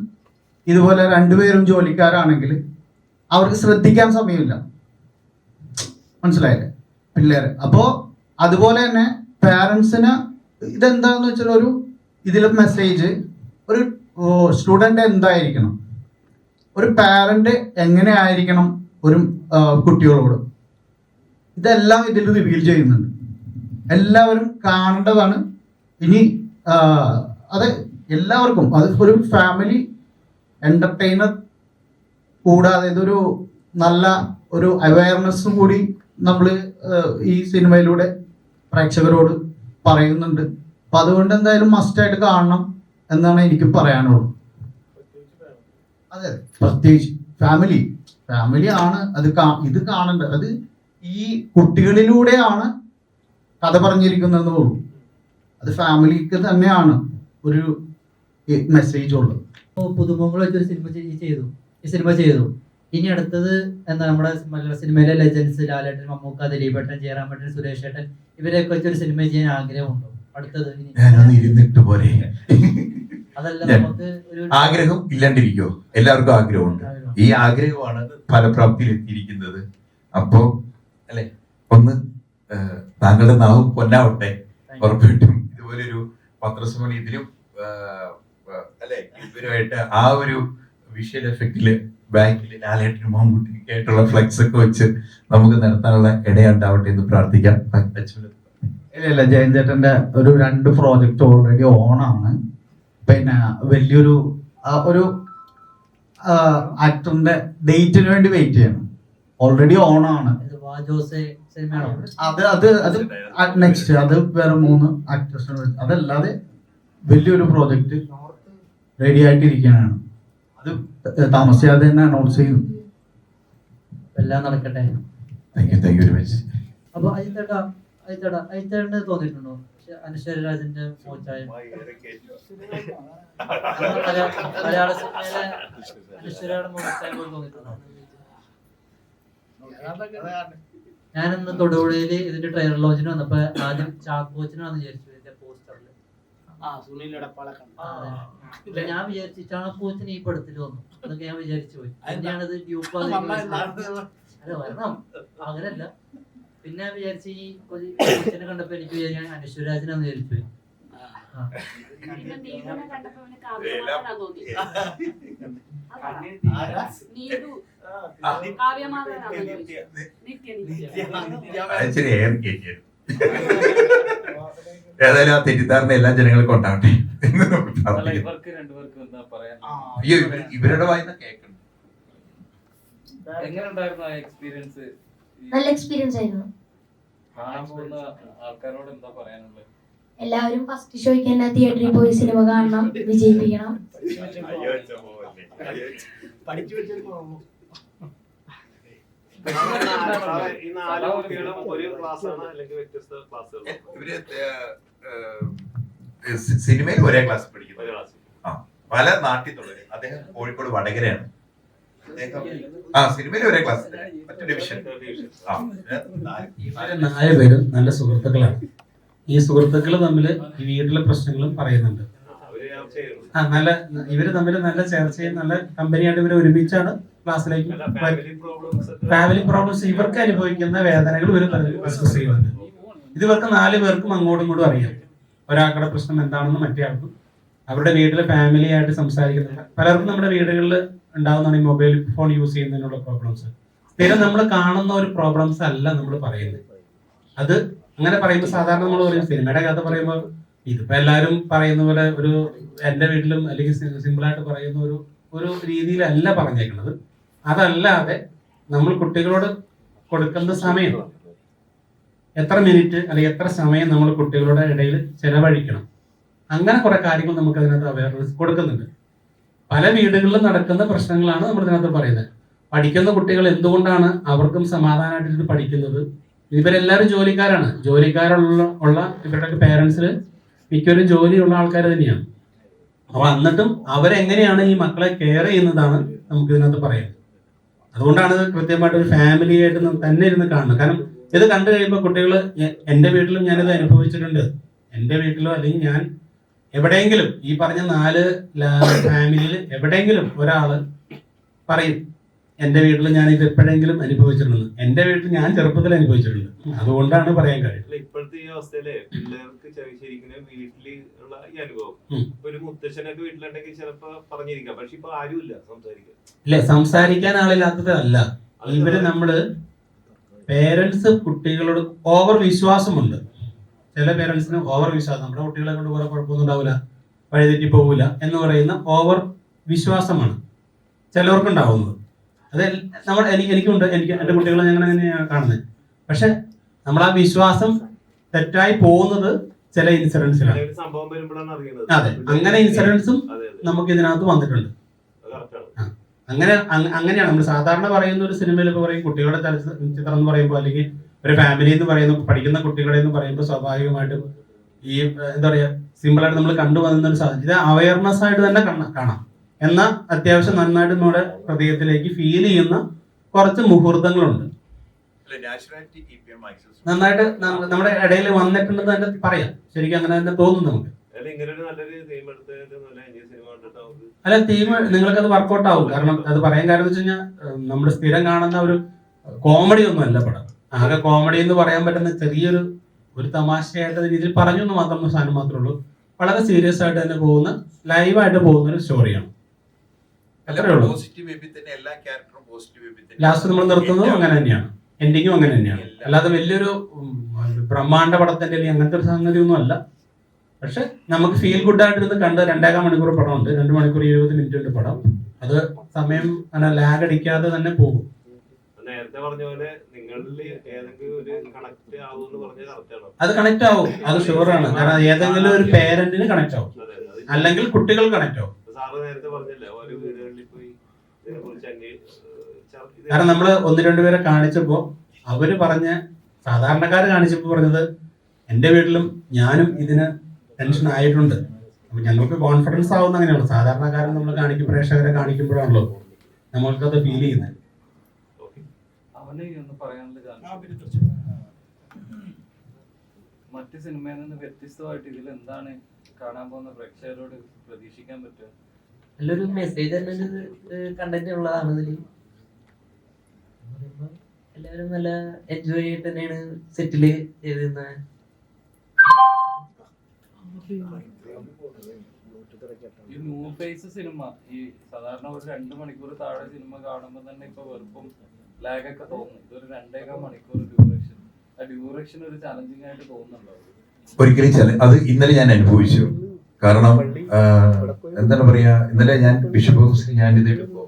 S4: ഇതുപോലെ 2 പേരും ജോലിക്കാരാണെങ്കിൽ അവർക്ക് ശ്രദ്ധിക്കാൻ സമയമില്ല. മനസ്സിലായില്ലേ പിള്ളേരെ? അപ്പോ അതുപോലെ തന്നെ പാരൻസിന് ഇതെന്താന്ന് വെച്ചാൽ ഒരു ഇതിലെ മെസ്സേജ്, ഒരു സ്റ്റുഡന്റ് എന്തായിരിക്കണം, ഒരു പാരന്റ് എങ്ങനെ ആയിരിക്കണം ഒരു കുട്ടികളോട്, ഇതെല്ലാം ഇതിൽ റിവീൽ ചെയ്യുന്നുണ്ട്. എല്ലാവരും കാണേണ്ടതാണ്. ഇനി അത് എല്ലാവർക്കും, അത് ഒരു ഫാമിലി എന്റർടൈനർ കൂടാതെ ഇതൊരു നല്ല ഒരു അവയർനെസ്സും കൂടി നമ്മൾ ഈ സിനിമയിലൂടെ പ്രേക്ഷകരോട് പറയുന്നുണ്ട്. അപ്പൊ അതുകൊണ്ട് എന്തായാലും മസ്റ്റായിട്ട് കാണണം എന്നാണ് എനിക്ക് പറയാനുള്ളത്. അതെ, പ്രത്യേകിച്ച് ഫാമിലി ആണ് അത് ഇത് കാണേണ്ടത്. അത് ഈ കുട്ടികളിലൂടെയാണ് കഥ പറഞ്ഞിരിക്കുന്നതെന്ന് ഉള്ളൂ. അത് ഫാമിലിക്ക് തന്നെയാണ് ഒരു മെസ്സേജ് ഉള്ളത്.
S10: പുതുമുഖങ്ങൾ വെച്ചൊരു സിനിമ ചെയ്തു. ഇനി അടുത്തത് എന്താ, നമ്മുടെ മലയാള സിനിമയിലെ ലെജൻസ് ലാലേട്ടൻ, മമ്മൂക്ക, ദിലീപേട്ടൻ, ജയറാമേട്ടൻ, സുരേഷ് ഏട്ടൻ, ഇവരെയൊക്കെ വെച്ചൊരു സിനിമ ചെയ്യാൻ ആഗ്രഹമുണ്ടോ അടുത്തത്? അതല്ല, നമുക്ക് ഒരു
S1: ആഗ്രഹം ഇല്ലാണ്ടിരിക്കോ? എല്ലാവർക്കും ആഗ്രഹമുണ്ട്. ഈ ആഗ്രഹമാണ് ഫലപ്രാപ്തിയിൽ എത്തിയിരിക്കുന്നത്. അപ്പോ അല്ലെ, ഒന്ന് താങ്കളുടെ നാവും പൊന്നാവട്ടെ. ഉറപ്പായിട്ടും ഇതുപോലൊരു പത്രസമ്മേളനം ഇതിലും അല്ലെ ഇവരുമായിട്ട് ആ ഒരു വിഷ്വൽ എഫക്റ്റില് ബാക്കിൽ ലാലേട്ടനും മമ്മൂട്ടിയൊക്കെ ആയിട്ടുള്ള ഫ്ലെക്സ് ഒക്കെ വെച്ച് നമുക്ക് നടത്താനുള്ള ഇടയുണ്ടാവട്ടെ എന്ന് പ്രാർത്ഥിക്കാം.
S4: ഇല്ല ജയൻ ചേട്ടന്റെ ഒരു 2 പ്രോജക്റ്റ് ഓൾറെഡി ഓണാണ്. പിന്നെ വലിയൊരു ഒരു ആക്ടറിന്റെ ഡേറ്റിന് വേണ്ടി വെയിറ്റ് ചെയ്യണം. ഓൾറെഡി ഓണാണ്.
S10: ജോസെ സിനിമയാണോ?
S4: അത് നെക്സ്റ്റ് അത് വേറെ 3 ആക്ടേഴ്സിന് അതല്ലാതെ വലിയൊരു പ്രോജക്റ്റ് റെഡി ആയിട്ടിരിക്കാനാണ്. അത് താമസിയാതെ തന്നെ അനൗൺസ് ചെയ്യും.
S10: എല്ലാം നടക്കട്ടെ.
S1: Thank you very much.
S10: അപ്പൊ അജിത്തേട്ടന് തോന്നിയിട്ടുണ്ടോ അനശ്വര രാജന്റെ മോച്ചായ മലയാള സിനിമയിലെ അനശ്വരയുടെ മോച്ചായ തോന്നിയിട്ടുണ്ടോ? ഞാനിന്ന് തൊടുപുഴയില് ഇതിന്റെ ട്രെയിലർ ലോഞ്ചിന് വന്നപ്പോ ആദ്യം ചാക്കോച്ചനാണെന്ന് വിചാരിച്ചു ഇതിന്റെ പോസ്റ്ററിൽ. ഞാൻ വിചാരിച്ചു ചാക്കോച്ചന് ഈ പടത്തിൽ വന്നു അതൊക്കെ ഞാൻ വിചാരിച്ചു പോയി. പിന്നെയാണിത് വരണം അങ്ങനല്ല. പിന്നെ ഞാൻ വിചാരിച്ചു ഈ കൊച്ചിനെ കണ്ടപ്പോ എനിക്ക് വിചാരിക്കാൻ അനശ്വരാജനാന്ന് വിചാരിച്ചു പോയി.
S1: ഏതായാലും ആ തെറ്റിദ്ധാരണ എല്ലാ ജനങ്ങൾക്കും ഉണ്ടാവട്ടെ എന്ന് നമ്മൾ പ്രാർത്ഥിക്കുന്നു. അയ്യോ ഇവരുടെ വായിന്ന് കേൾക്കണം.
S7: നല്ല എക്സ്പീരിയൻസ് ആയിരുന്നു. എല്ലാവരും ഫസ്റ്റ് ഷോയ്ക്ക് തന്നെ തിയേറ്ററിൽ പോയി സിനിമ കാണണം, വിജയിപ്പിക്കണം.
S1: സിനിമയിൽ ഒരേ ക്ലാസ് പഠിക്കുന്നത് പല നാട്ടിൽ തുടങ്ങി. അദ്ദേഹം കോഴിക്കോട് വടകരയാണ്. സിനിമയിൽ ഒരേ ക്ലാസ് മറ്റു ഡിവിഷൻ.
S3: 4 പേരും നല്ല സുഹൃത്തുക്കളാണ്. ഈ സുഹൃത്തുക്കൾ തമ്മിൽ ഈ വീട്ടിലെ പ്രശ്നങ്ങളും പറയുന്നുണ്ട്. നല്ല ഇവര് തമ്മിൽ നല്ല ചർച്ചയും നല്ല കമ്പനിയായിട്ട് ഇവർ ഒരുമിച്ചാണ് ക്ലാസ്സിലേക്ക്. ഫാമിലി പ്രോബ്ലംസ് ഇവർക്ക് അനുഭവിക്കുന്ന വേദനകൾ ഇവർ ഡിസ്കസ് ചെയ്യുന്നുണ്ട്. ഇത് ഇവർക്ക് 4 പേർക്കും അങ്ങോട്ടും ഇങ്ങോട്ടും അറിയാം. ഒരാൾക്കുടെ പ്രശ്നം എന്താണെന്ന് മറ്റേ ആൾക്കും അവരുടെ വീട്ടിലെ ഫാമിലി ആയിട്ട് സംസാരിക്കുന്നുണ്ട്. പലർക്കും നമ്മുടെ വീടുകളിൽ ഉണ്ടാകുന്നതാണ് ഈ മൊബൈൽ ഫോൺ യൂസ് ചെയ്യുന്നതിനുള്ള പ്രോബ്ലംസ്. സ്ഥിരം നമ്മൾ കാണുന്ന ഒരു പ്രോബ്ലംസ് അല്ല നമ്മൾ പറയുന്നത്. അത് അങ്ങനെ പറയുമ്പോൾ സാധാരണ നമ്മൾ പറയും സിനിമയുടെ കഥ പറയുമ്പോൾ ഇതിപ്പോ എല്ലാവരും പറയുന്ന പോലെ ഒരു എന്റെ വീട്ടിലും അല്ലെങ്കിൽ സിമ്പിളായിട്ട് പറയുന്ന ഒരു രീതിയിലല്ല പറഞ്ഞേക്കുന്നത്. അതല്ലാതെ നമ്മൾ കുട്ടികളോട് കൊടുക്കുന്ന സമയം എത്ര മിനിറ്റ് അല്ലെങ്കിൽ എത്ര സമയം നമ്മൾ കുട്ടികളുടെ ഇടയിൽ ചെലവഴിക്കണം, അങ്ങനെ കുറെ കാര്യങ്ങൾ നമുക്ക് അതിനകത്ത് അവയർനെസ് കൊടുക്കുന്നുണ്ട്. പല വീടുകളിലും നടക്കുന്ന പ്രശ്നങ്ങളാണ് നമ്മൾ ഇതിനകത്ത് പറയുന്നത്. പഠിക്കുന്ന കുട്ടികൾ എന്തുകൊണ്ടാണ് അവർക്കും സമാധാനമായിട്ട് ഇത് പഠിക്കുന്നത്? ഇവരെല്ലാവരും ജോലിക്കാരാണ്. ജോലിക്കാരുള്ള ഇവരുടെ പേരൻസിൽ മിക്കവരും ജോലിയുള്ള ആൾക്കാർ തന്നെയാണ്. അപ്പൊ എന്നിട്ടും അവരെങ്ങനെയാണ് ഈ മക്കളെ കെയർ ചെയ്യുന്നതാണ് നമുക്ക് ഇതിനകത്ത് പറയുന്നത്. അതുകൊണ്ടാണ് ഇത് കൃത്യമായിട്ട് ഒരു ഫാമിലി ആയിട്ട് തന്നെ ഇരുന്ന് കാണുന്നത്. കാരണം ഇത് കണ്ടു കഴിയുമ്പോൾ കുട്ടികൾ എൻ്റെ വീട്ടിലും ഞാനിത് അനുഭവിച്ചിട്ടുണ്ട്. എൻ്റെ വീട്ടിലോ അല്ലെങ്കിൽ ഞാൻ എവിടെയെങ്കിലും ഈ പറഞ്ഞ 4 ഫാമിലിയിൽ എവിടെയെങ്കിലും ഒരാള് പറയും എൻ്റെ വീട്ടിൽ ഞാൻ ഇത് എപ്പോഴെങ്കിലും അനുഭവിച്ചിട്ടുണ്ട്. എൻ്റെ വീട്ടിൽ ഞാൻ ചെറുപ്പത്തിൽ അനുഭവിച്ചിട്ടുണ്ട്. അതുകൊണ്ടാണ് പറയാൻ കഴിയും.
S11: ഇപ്പോഴത്തെ ഈ അവസ്ഥയില് പിള്ളേർക്ക് ശരിക്കും വീട്ടിലുള്ള ഈ അനുഭവം ഒരു മുത്തശ്ശനൊക്കെ വീട്ടിലുണ്ടെങ്കിൽ ചിലപ്പോ പറഞ്ഞിരിക്കാം. പക്ഷെ ഇപ്പൊ ആരുമില്ല സംസാരിക്കാൻ.
S3: ഇല്ല, സംസാരിക്കാൻ ആളില്ലാത്തതല്ല. ഇവര് നമ്മള് പേരൻസ് കുട്ടികളോട് ഓവർ വിശ്വാസമുണ്ട്. ചില പേരൻസിന് ഓവർ വിശ്വാസം, നമ്മുടെ കുട്ടികളെ കൊണ്ട് കുറെ കുഴപ്പമൊന്നും ഉണ്ടാവില്ല, വഴിതെറ്റി പോകില്ല എന്ന് പറയുന്ന ഓവർ വിശ്വാസമാണ് ചിലവർക്കുണ്ടാവുന്നത്. അത് എനിക്കുണ്ട്. എൻ്റെ കുട്ടികളെ ഞങ്ങൾ അങ്ങനെയാണ് കാണുന്നത്. പക്ഷെ നമ്മൾ ആ വിശ്വാസം തെറ്റായി പോകുന്നത് ചില ഇൻസിഡൻസിലാണ്. അതെ, അങ്ങനെ ഇൻസിഡൻസും നമുക്ക് ഇതിനകത്ത് വന്നിട്ടുണ്ട്. അങ്ങനെയാണ് നമ്മൾ സാധാരണ പറയുന്ന ഒരു സിനിമയിൽ ഇപ്പോൾ പറയും കുട്ടികളുടെ ചലച്ചിത്രം എന്ന് പറയുമ്പോൾ അല്ലെങ്കിൽ ഒരു ഫാമിലി എന്ന് പറയുന്ന പഠിക്കുന്ന കുട്ടികളെ എന്ന് പറയുമ്പോൾ സ്വാഭാവികമായിട്ടും ഈ എന്താ പറയുക സിമ്പിളായിട്ട് നമ്മൾ കണ്ടുവന്ന ഒരു സാധനം ഇത് അവയർനെസ് ആയിട്ട് തന്നെ കാണാം. എന്നാൽ അത്യാവശ്യം നന്നായിട്ട് നമ്മുടെ ഹൃദയത്തിലേക്ക് ഫീൽ ചെയ്യുന്ന കുറച്ച് മുഹൂർത്തങ്ങളുണ്ട്. നന്നായിട്ട് നമ്മുടെ ഇടയിൽ വന്നിട്ടുണ്ടെന്ന് തന്നെ പറയാം. ശരിക്കും അങ്ങനെ തന്നെ തോന്നുന്നു നമുക്ക്. അല്ല, തീം നിങ്ങൾക്കത് വർക്കൗട്ട് ആവും. കാരണം അത് പറയാൻ കാരണം എന്ന് വെച്ച് കഴിഞ്ഞാൽ നമ്മുടെ സ്ഥിരം കാണുന്ന ഒരു കോമഡി ഒന്നും അല്ല പടം. ആകെ കോമഡി എന്ന് പറയാൻ പറ്റുന്ന ചെറിയൊരു തമാശയായിട്ട് രീതിയിൽ പറഞ്ഞു എന്ന് മാത്രം സാധനം മാത്രമേ ഉള്ളൂ. വളരെ സീരിയസ് ആയിട്ട് തന്നെ പോകുന്ന ലൈവായിട്ട് പോകുന്ന ഒരു സ്റ്റോറിയാണ്. ലാസ്റ്റ് നമ്മൾ നിർത്തുന്നത് അങ്ങനെ തന്നെയാണ്. എൻഡിങ്ങും അങ്ങനെ തന്നെയാണ്. അല്ലാതെ വലിയൊരു ബ്രഹ്മാണ്ഡ പടത്തിന്റെ അല്ലെങ്കിൽ അങ്ങനത്തെ ഒരു സംഗതി ഒന്നും അല്ല. പക്ഷെ നമുക്ക് ഫീൽ ഗുഡ് ആയിട്ടിരുന്ന് കണ്ട് 2.5 മണിക്കൂർ പടമുണ്ട്, 2 മണിക്കൂർ 20 മിനിറ്റ് പടം. അത് സമയം അങ്ങനെ ലാഗ് അടിക്കാതെ തന്നെ പോകും.
S11: നേരത്തെ പറഞ്ഞ പോലെ നിങ്ങളിൽ ഏതെങ്കിലും ഒരു കണക്ട് ആവുമെന്ന് പറഞ്ഞാൽ കറക്റ്റാണോ?
S3: അത് കണക്ട് ആവും, അത് ഷുവറാണ്. കാരണം ഏതെങ്കിലും ഒരു പേരന്റിന് കണക്ട് ആവും, അല്ലെങ്കിൽ കുട്ടികൾ കണക്ട് ആവും.
S11: സാറ് നേരത്തെ പറഞ്ഞില്ലേ ഓരോ വീടുകളിൽ പോയി ഇതിനെക്കുറിച്ച്
S3: കാരണം നമ്മൾ 1-2 പേരെ കാണിച്ചപ്പോൾ അവര് പറഞ്ഞ സാധാരണക്കാർ കാണിച്ചപ്പോൾ പറഞ്ഞത് എൻ്റെ വീട്ടിലും ഞാനും ഇതിന് ടെൻഷൻ ആയിട്ടുണ്ട്. അപ്പൊ ഞങ്ങൾക്ക് കോൺഫിഡൻസ് ആവുന്ന അങ്ങനെയാണ്. സാധാരണക്കാരൻ നമ്മൾ പ്രേക്ഷകരെ കാണിക്കുമ്പോഴാണല്ലോ നമ്മൾക്കത് ഫീൽ ചെയ്യുന്നത്.
S12: മറ്റ് സിനിമയിൽ നിന്ന് വ്യത്യസ്തമായിട്ട് ഇതിൽ എന്താണ് കാണാൻ പോകുന്ന പ്രേക്ഷകരോട് പ്രതീക്ഷിക്കാൻ പറ്റുക?
S8: നല്ലൊരു മെസ്സേജ് തന്നെ കണ്ടന്റ് ഉള്ളതാണ് ഇതിൽ. എല്ലാവരും നല്ല എൻജോയ് ചെയ്തിട്ട് തന്നെയാണ് സെറ്റില് ചെയ്തിരുന്നത്.
S12: ഈ ന്യൂ ഫേസ് സിനിമ ഈ സാധാരണ ഒരു 2 മണിക്കൂർ താഴെ സിനിമ കാണുമ്പോൾ തന്നെ ഇപ്പൊ വെറുപ്പും ലാഗൊക്കെ തോന്നും. ഇതൊരു 2.5 മണിക്കൂർ ഡ്യൂറേഷൻ, ആ ഡ്യൂറേഷൻ ഒരു ചലഞ്ചിങ് ആയിട്ട് തോന്നുന്നുണ്ടോ?
S1: ഒരിക്കലും അത് ഇന്നലെ ഞാൻ അനുഭവിച്ചു. കാരണം എന്താണ് പറയാ, ഇന്നലെ ഞാൻ ബിഷപ്പ് ഹൗസിൽ ഞാൻ ഇത് എടുക്കുമ്പോൾ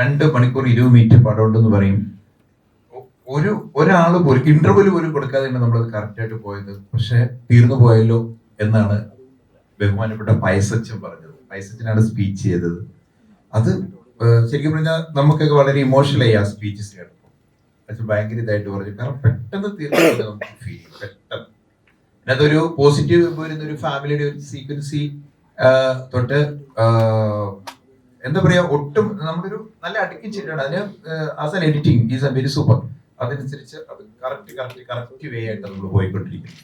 S1: 2 മണിക്കൂർ 20 മിനിറ്റ് പടം ഉണ്ടെന്ന് പറയും. ഒരാൾ പോലും ഇന്റർവ്യൂ പോലും കൊടുക്കാതെയാണ് നമ്മളത് കറക്റ്റായിട്ട് പോയത്. പക്ഷെ തീർന്നു പോയല്ലോ എന്നാണ് ബഹുമാനപ്പെട്ട പയസച്ചൻ പറഞ്ഞത്. പയസച്ചനാണ് സ്പീച്ച് ചെയ്തത്. അത് ശരിക്കും പറഞ്ഞാൽ നമുക്കൊക്കെ വളരെ ഇമോഷണലായി ആ സ്പീച്ചസ് കേട്ടപ്പോൾ. അച്ഛൻ ഭയങ്കര ഇതായിട്ട് പറഞ്ഞു. കാരണം പെട്ടെന്ന് തീർന്നു നമുക്ക് ഫീൽ ചെയ്യും. പെട്ടെന്ന് അതൊരു പോസിറ്റീവ് വരുന്ന ഒരു ഫാമിലിയുടെ ഒരു സീക്വൻസി തൊട്ട് എന്താ പറയാ, ഒട്ടും നമ്മളൊരു നല്ല അടുക്കിച്ചിട്ടാണ് അതിന്. As an editing is A very super. അതനുസരിച്ച് അത് കറക്റ്റ് വേ ആയിട്ട് നമ്മൾ പോയിക്കൊണ്ടിരിക്കുന്നു.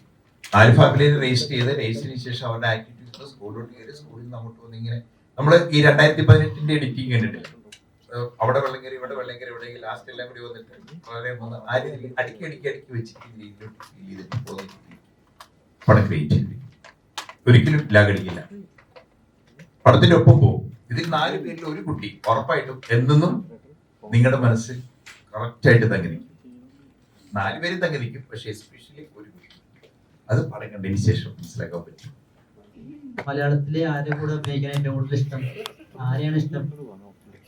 S1: 4 ഫാമിലിയെ രജിസ്റ്റർ ചെയ്ത് രജിസ്റ്ററിന് ശേഷം അവരുടെ ആക്ടിവിറ്റീസ് സ്കൂളിലോട്ട് കയറി, സ്കൂളിൽ നിന്ന് അങ്ങോട്ട് വന്ന് ഇങ്ങനെ നമ്മൾ ഈ 2018 എഡിറ്റിംഗ് കണ്ടിട്ടില്ല. അവിടെ വെള്ളം കയറി, ഇവിടെ വെള്ളം കയറി, ഇവിടെ ലാസ്റ്റ് എല്ലാം കൂടി വന്നിട്ട് വളരെ ആ രീതിയിൽ അടുക്കി വെച്ചിട്ട് രീതിയിലോട്ട് ഫീൽ ചെയ്തിട്ട് പോകുന്ന പടം ക്രിയേറ്റ് ചെയ്ത് ഒരിക്കലും ലാഗടിക്കില്ല. പടത്തിന്റെ ഒപ്പം പോകും. ഇതിൽ 4 പേരിൽ ഒരു കുട്ടി ഉറപ്പായിട്ടും എന്നും നിങ്ങളുടെ മനസ്സിൽ കറക്റ്റായിട്ട് തങ്ങി നിൽക്കും. 4 പേരും തങ്ങി നിൽക്കും. പക്ഷെ എസ്പെഷ്യലി ഒരു കുട്ടി, അത് പടം കണ്ടതിന് ശേഷം മനസ്സിലാക്കാൻ പറ്റും.
S10: മലയാളത്തിലെ ആരെ കൂടെ അഭിനയിക്കാൻ ഏറ്റവും കൂടുതൽ ഇഷ്ടം? ആരെയാണ് ഇഷ്ടം?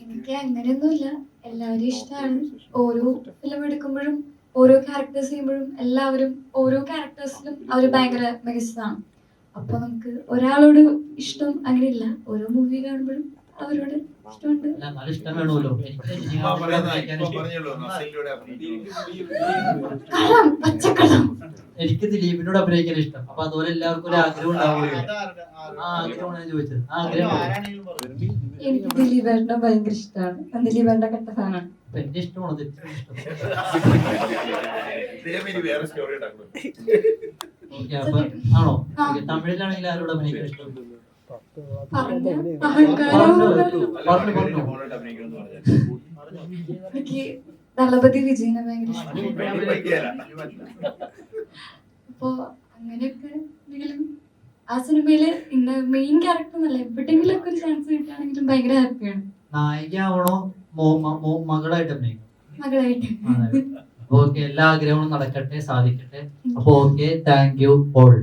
S6: എനിക്ക് അങ്ങനെയൊന്നുമില്ല, എല്ലാവരും ഇഷ്ടമാണ്. ഓരോ ഫിലിം എടുക്കുമ്പോഴും ഓരോ ക്യാരക്ടേഴ്സ് ചെയ്യുമ്പോഴും എല്ലാവരും ഓരോ ക്യാരക്ടേഴ്സിലും അവർ ഭയങ്കര മികച്ചതാണ്. അപ്പൊ നമുക്ക് ഒരാളോട് ഇഷ്ടം അങ്ങനെയില്ല. ഓരോ മൂവി കാണുമ്പോഴും അവരോട് ഇഷ്ടമുണ്ട്.
S10: ഇഷ്ടം വേണമല്ലോ. എനിക്ക് ദിലീപിനോട് അഭിനയിക്കാൻ ഇഷ്ടം. അപ്പൊ അതുപോലെ എല്ലാവർക്കും ഒരു ആഗ്രഹം ഉണ്ടാവുമല്ലോ. ആ ആഗ്രഹമാണ് ഞാൻ ചോദിച്ചത്.
S6: എനിക്ക് ദിലീപേട്ടനെ ഭയങ്കര ഇഷ്ടമാണ്. ദിലീപേട്ടന്റെ കട്ട ഫാനാണ്.
S10: എന്റെ ഇഷ്ടമാണ് ആണോ? തമിഴിലാണെങ്കിൽ ആരോട് അഭിനയിക്കാൻ ഇഷ്ടം?
S6: എനിക്ക് ദളപതി വിജയനെ ഭയങ്കര ഇഷ്ടമാണ്. അപ്പൊ അങ്ങനെയൊക്കെ എന്തെങ്കിലും ആ സിനിമയില് ഇന്ന മെയിൻ ക്യാരക്ടർ എന്നല്ല, എവിടെയെങ്കിലും ഒക്കെ ഒരു ചാൻസ് കിട്ടുകയാണെങ്കിലും ഭയങ്കര ഹാപ്പിയാണ്.
S10: നായികയാവണോ മകളായിട്ട് അഭിനയിക്കണം?
S6: മകളായിട്ട്.
S10: ഓക്കെ, എല്ലാ ആഗ്രഹങ്ങളും നടക്കട്ടെ, സാധിക്കട്ടെ. അപ്പൊ ഓക്കെ, താങ്ക് യു ഓൾ.